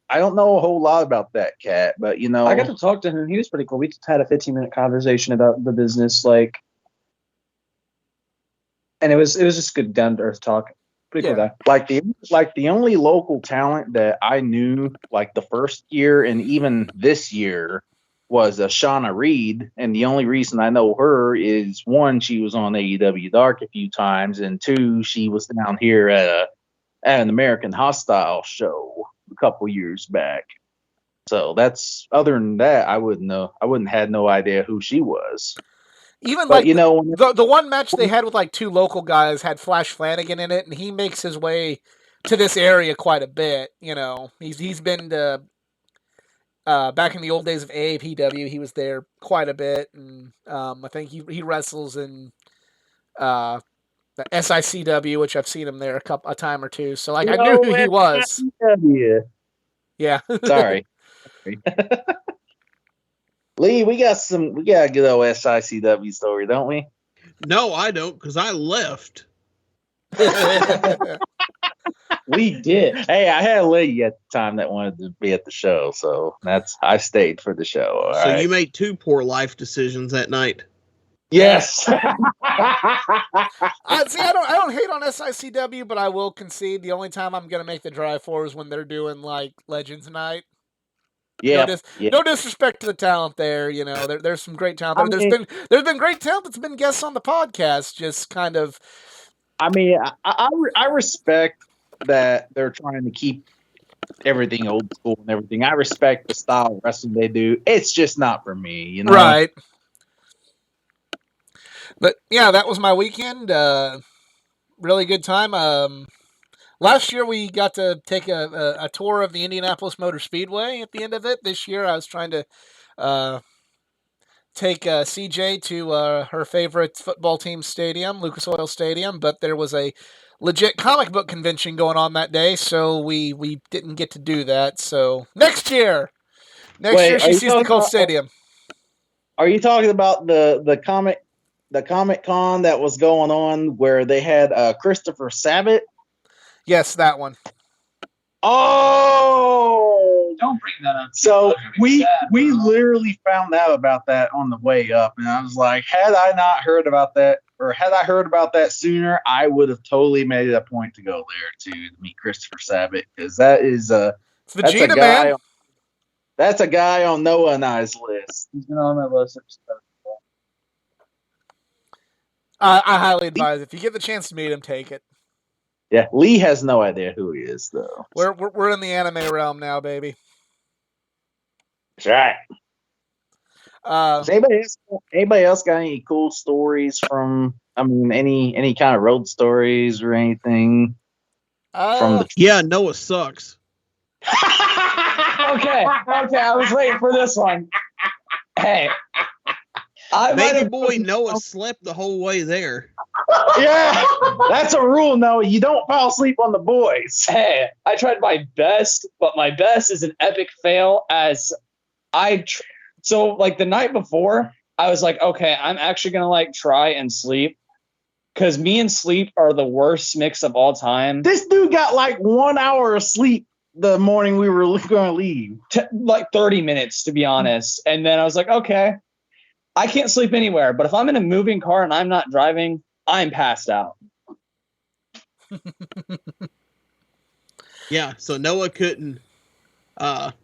a whole lot about that cat, but I got to talk to him. He was pretty cool. We just had a 15-minute conversation about the business, and it was just good down to earth talk. Pretty cool guy. Like the only local talent that I knew like the first year and even this year was Shauna Reed, and the only reason I know her is 1, she was on AEW Dark a few times, and 2, she was down here at an American Hostile show a couple years back. So that's, other than that, I wouldn't know. I wouldn't had no idea who she was. Even but, like the one match they had with like 2 local guys had Flash Flanagan in it, and he makes his way to this area quite a bit. He's been to back in the old days of AAPW, he was there quite a bit, and I think he wrestles in the SICW, which I've seen him there a time or two. So like I knew who he was. Yeah. Sorry. Lee, we got a good old SICW story, don't we? No, I don't, because I left. We did. Hey, I had a lady at the time that wanted to be at the show, so I stayed for the show. So you made 2 poor life decisions that night. Yes. I don't hate on SICW, but I will concede the only time I'm gonna make the drive for is when they're doing like Legends Night. Yeah. No disrespect to the talent there, there's some great talent there. There's been great talent that's been guests on the podcast, just kind of. I mean, I respect that they're trying to keep everything old school and everything. I respect the style of wrestling they do. It's just not for me, Right. But yeah, that was my weekend. Really good time. Last year we got to take a tour of the Indianapolis Motor Speedway at the end of it. This year I was trying to take CJ to her favorite football team stadium, Lucas Oil Stadium, but there was a legit comic book convention going on that day, so we didn't get to do that. So next year she sees the Colt Stadium. Are you talking about the Comic Con that was going on where they had Christopher Sabat? Yes, that one. Oh, don't bring that up. So we literally found out about that on the way up, and I was like, had I not heard about that, or had I heard about that sooner, I would have totally made it a point to go there to meet Christopher Sabat, because that's a guy. Man. That's a guy on Noah and I's list. He's been on my list. I highly advise, if you get the chance to meet him, take it. Yeah, Lee has no idea who he is, though. We're in the anime realm now, baby. That's right. Does anybody else got any cool stories from? I mean, any kind of road stories or anything from the? Yeah, Noah sucks. Okay, I was waiting for this one. Hey, baby boy Noah slept the whole way there. Yeah, that's a rule. No, you don't fall asleep on the boys. Hey, I tried my best, but my best is an epic fail. So like the night before, I was like, okay, I'm actually gonna like try and sleep. Because me and sleep are the worst mix of all time. This dude got like 1 hour of sleep the morning we were going to leave. Like 30 minutes, to be honest. And then I was like, okay, I can't sleep anywhere. But if I'm in a moving car and I'm not driving, I'm passed out. Yeah, so Noah couldn't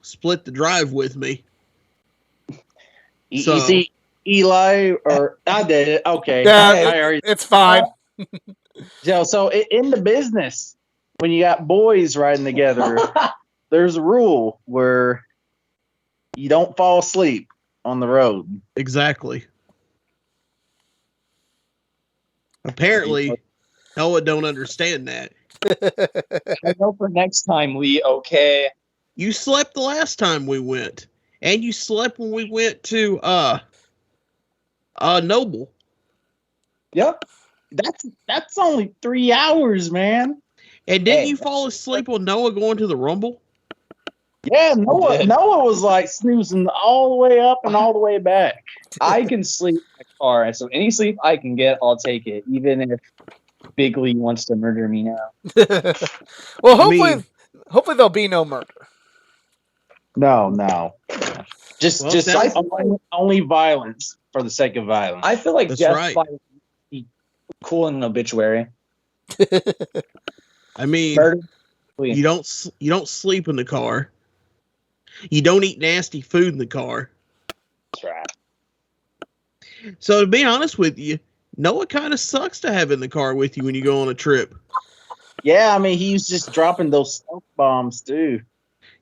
split the drive with me. You So- see, Eli, or I did it. Okay. Yeah, it's fine. Joe, so in the business, when you got boys riding together, there's a rule where you don't fall asleep on the road. Exactly. Apparently, Noah don't understand that. I know for next time, Lee, okay. You slept the last time we went. And you slept when we went to Noble. Yep. That's only 3 hours, man. And didn't you fall asleep on Noah going to the Rumble? Yeah, Noah was like snoozing all the way up and all the way back. I can sleep in the car. So any sleep I can get, I'll take it. Even if Big Lee wants to murder me now. Well, hopefully there'll be no murder. No. Just sounds- only violence for the sake of violence. I feel like That's death right. by cool in an obituary. I mean, Murder. you don't sleep in the car. You don't eat nasty food in the car. That's right. So to be honest with you, Noah kind of sucks to have in the car with you when you go on a trip. Yeah, I mean, he was just dropping those smoke bombs too.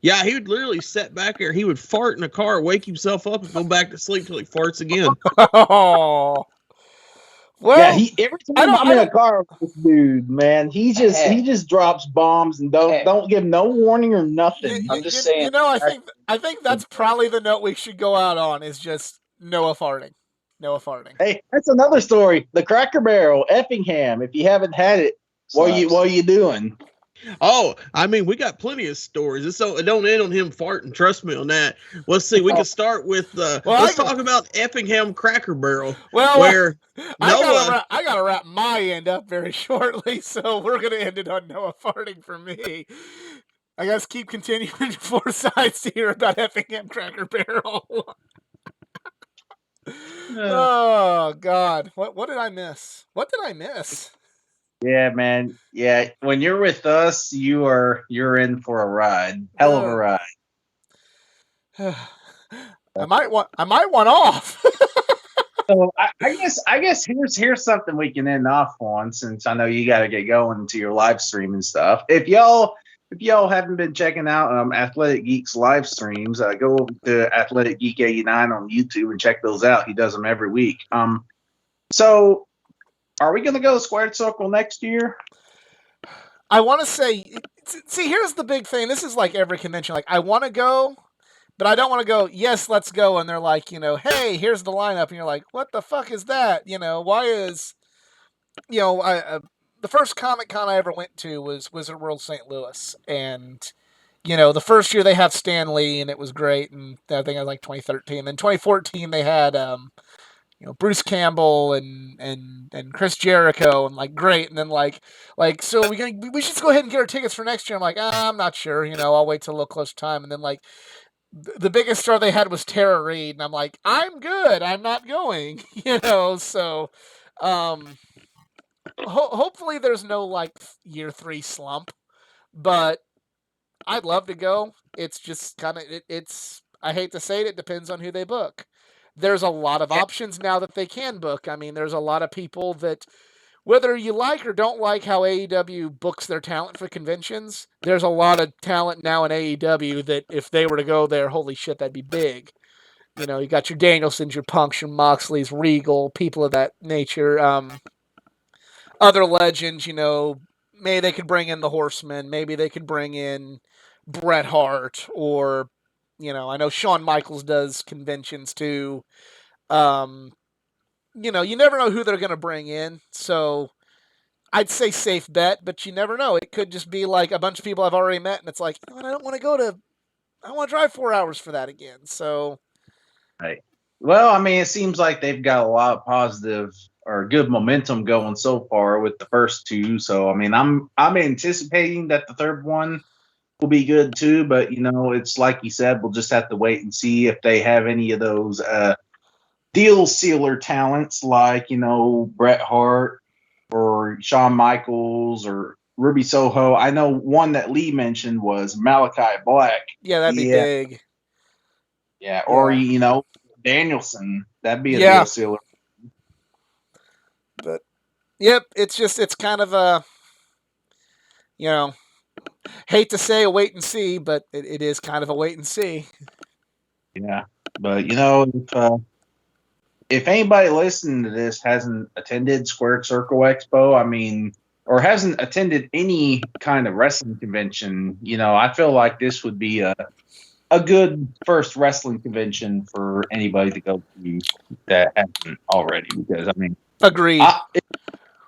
Yeah, he would literally sit back there. He would fart in the car, wake himself up, and go back to sleep till he farts again. Oh. Well, Yeah, every time I'm in a car with this dude, man, he just drops bombs and don't give no warning or nothing. I'm just saying. You know, I think that's probably the note we should go out on is just Noah farting. Noah farting. Hey, that's another story. The Cracker Barrel, Effingham. If you haven't had it, what are you doing? Oh, I mean, we got plenty of stories. It don't end on him farting. Trust me on that. Let's see. We can start with. Let's talk about Effingham Cracker Barrel. Well, where I gotta wrap my end up very shortly, so we're gonna end it on Noah farting for me. I guess keep continuing 4 sides to hear about Effingham Cracker Barrel. Oh God, what did I miss? What did I miss? Yeah, man. Yeah, when you're with us, you're in for a ride. Hell of a ride. I might want off. So I guess here's something we can end off on, since I know you got to get going to your live stream and stuff. If y'all haven't been checking out Athletic Geek's live streams, go over to Athletic Geek 89 on YouTube and check those out. He does them every week. So are we going to go to Squared Circle next year? I want to say, see, here's the big thing. This is like every convention. Like, I want to go, but I don't want to go, yes, let's go. And they're like, hey, here's the lineup. And you're like, what the fuck is that? Why is, the first Comic Con I ever went to was Wizard World St. Louis. And, the first year they had Stan Lee and it was great. And I think it was like 2013. Then 2014 they had, Bruce Campbell and Chris Jericho and like great, and then like so we should go ahead and get our tickets for next year. I'm like, I'm not sure, I'll wait till a little closer time. And then like the biggest star they had was Tara Reid, and I'm like, I'm good, I'm not going, So hopefully there's no like year 3 slump, but I'd love to go. It's just kind of it's I hate to say it depends on who they book. There's a lot of options now that they can book. I mean, there's a lot of people that, whether you like or don't like how AEW books their talent for conventions, there's a lot of talent now in AEW that if they were to go there, holy shit, that'd be big. You got your Danielsons, your Punks, your Moxleys, Regal, people of that nature. Other legends, maybe they could bring in the Horsemen. Maybe they could bring in Bret Hart, or I know Shawn Michaels does conventions too. You never know who they're going to bring in. So I'd say safe bet, but you never know. It could just be like a bunch of people I've already met, and it's like, I don't want to drive 4 hours for that again. So, right. Well, I mean, it seems like they've got a lot of positive or good momentum going so far with the first two. So I mean, I'm anticipating that the third one will be good too. But it's like you said, we'll just have to wait and see if they have any of those deal sealer talents like Bret Hart or Shawn Michaels or Ruby Soho. I know one that Lee mentioned was Malachi Black. Yeah, that'd be big. Yeah, or Danielson. That'd be a Yeah. deal sealer. But yep, it's kind of a hate to say a wait and see, but it is kind of a wait and see. Yeah, but if anybody listening to this hasn't attended Squared Circle Expo, I mean, or hasn't attended any kind of wrestling convention, I feel like this would be a good first wrestling convention for anybody to go to that hasn't already. Because I mean, agreed.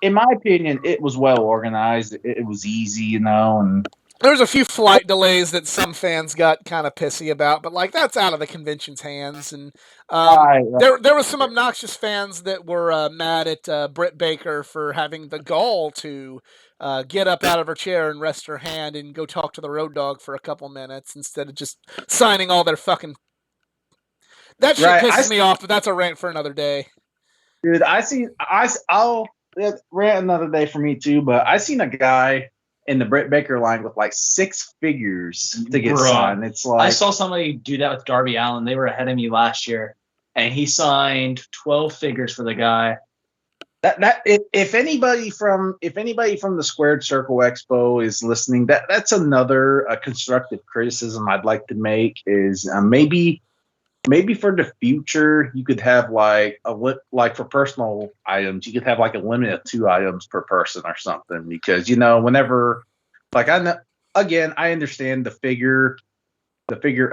In my opinion, it was well organized. It was easy, and there was a few flight delays that some fans got kind of pissy about, but like that's out of the convention's hands. And right. there was some obnoxious fans that were mad at Britt Baker for having the gall to get up out of her chair and rest her hand and go talk to the road dog for a couple minutes instead of just signing all their fucking. That shit pisses me off, but that's a rant for another day. Dude, I'll rant another day for me too, but I seen a guy in the Britt Baker line with like 6 figures to get signed. It's like I saw somebody do that with Darby Allin. They were ahead of me last year, and he signed 12 figures for the guy. If anybody from the Squared Circle Expo is listening, that's another constructive criticism I'd like to make is maybe for the future you could have like for personal items you could have like a limit of 2 items per person or something, because whenever like I understand the figure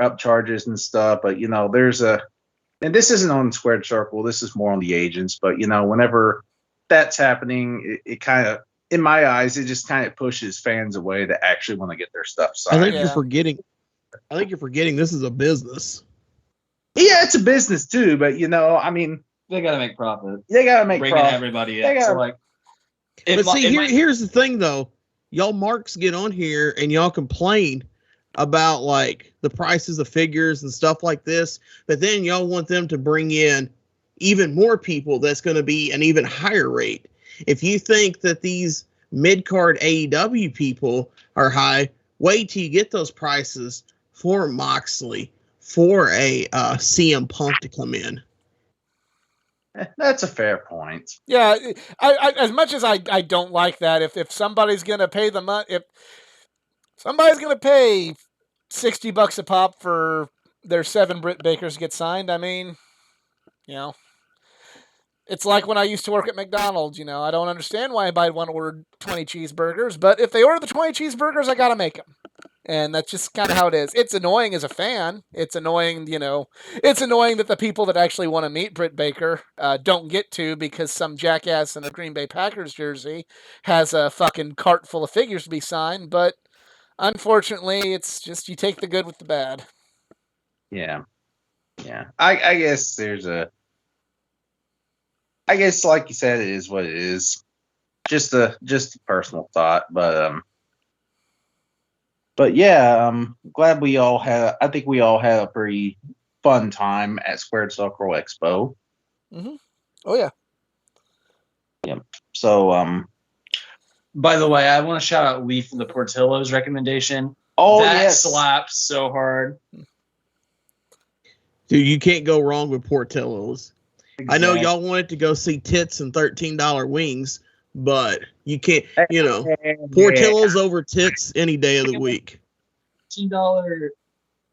up charges and stuff, but there's and this isn't on Squared Circle, this is more on the agents, but whenever that's happening, it kind of, in my eyes, it just kind of pushes fans away that actually want to get their stuff signed. I think you're forgetting this is a business. Yeah, it's a business too, but I mean, they got to make profit. They got to make bringing profit. Everybody in. So like, but see, here's the thing though. Y'all marks get on here and y'all complain about like the prices of figures and stuff like this, but then y'all want them to bring in even more people that's going to be an even higher rate. If you think that these mid-card AEW people are high, wait till you get those prices for Moxley, for a CM Punk to come in. That's a fair point. Yeah, I as much as I don't like that, if somebody's going to pay the money, if somebody's going to pay $60 a pop for their 7 Britt Bakers to get signed, I mean, it's like when I used to work at McDonald's, I don't understand why anybody want to order 20 cheeseburgers, but if they order the 20 cheeseburgers, I got to make them. And that's just kind of how it is. It's annoying as a fan. It's annoying, it's annoying that the people that actually want to meet Britt Baker don't get to because some jackass in a Green Bay Packers jersey has a fucking cart full of figures to be signed. But unfortunately, it's just you take the good with the bad. Yeah. Yeah. I guess I guess, like you said, it is what it is. Just a personal thought, but yeah, glad we all had. I think we all had a pretty fun time at Squared Circle Expo. Mm-hmm. Oh yeah. Yeah. So by the way, I want to shout out Lee for the Portillo's recommendation. Oh, that slaps so hard. Dude, you can't go wrong with Portillo's. Exactly. I know y'all wanted to go see tits and $13 wings, but you can't, Portillo's over tits any day of the week. $13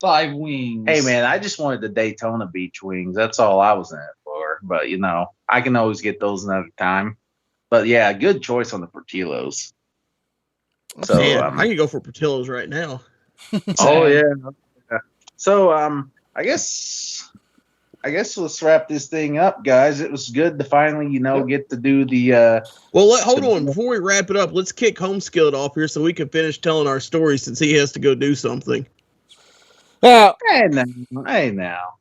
5 wings. Hey, man, I just wanted the Daytona Beach wings. That's all I was in it for. But, I can always get those another time. But, yeah, good choice on the Portillo's. So I can go for Portillo's right now. Oh, yeah. So, I guess let's wrap this thing up, guys. It was good to finally, get to do the. Well, hold on. Before we wrap it up, let's kick Homeskilled off here so we can finish telling our story since he has to go do something. Now, hey now.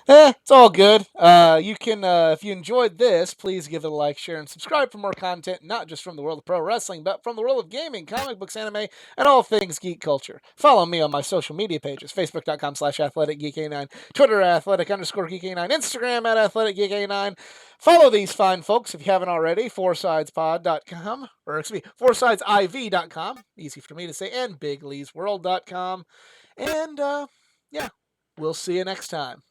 It's all good. You can, if you enjoyed this, please give it a like, share, and subscribe for more content, not just from the world of pro wrestling, but from the world of gaming, comic books, anime, and all things geek culture. Follow me on my social media pages, facebook.com/athleticgeek89, Twitter @athletic_geek89, Instagram @athleticgeek89. Follow these fine folks if you haven't already, foursidespod.com, or excuse me, foursidesiv.com, easy for me to say, and bigleesworld.com. And, yeah, we'll see you next time.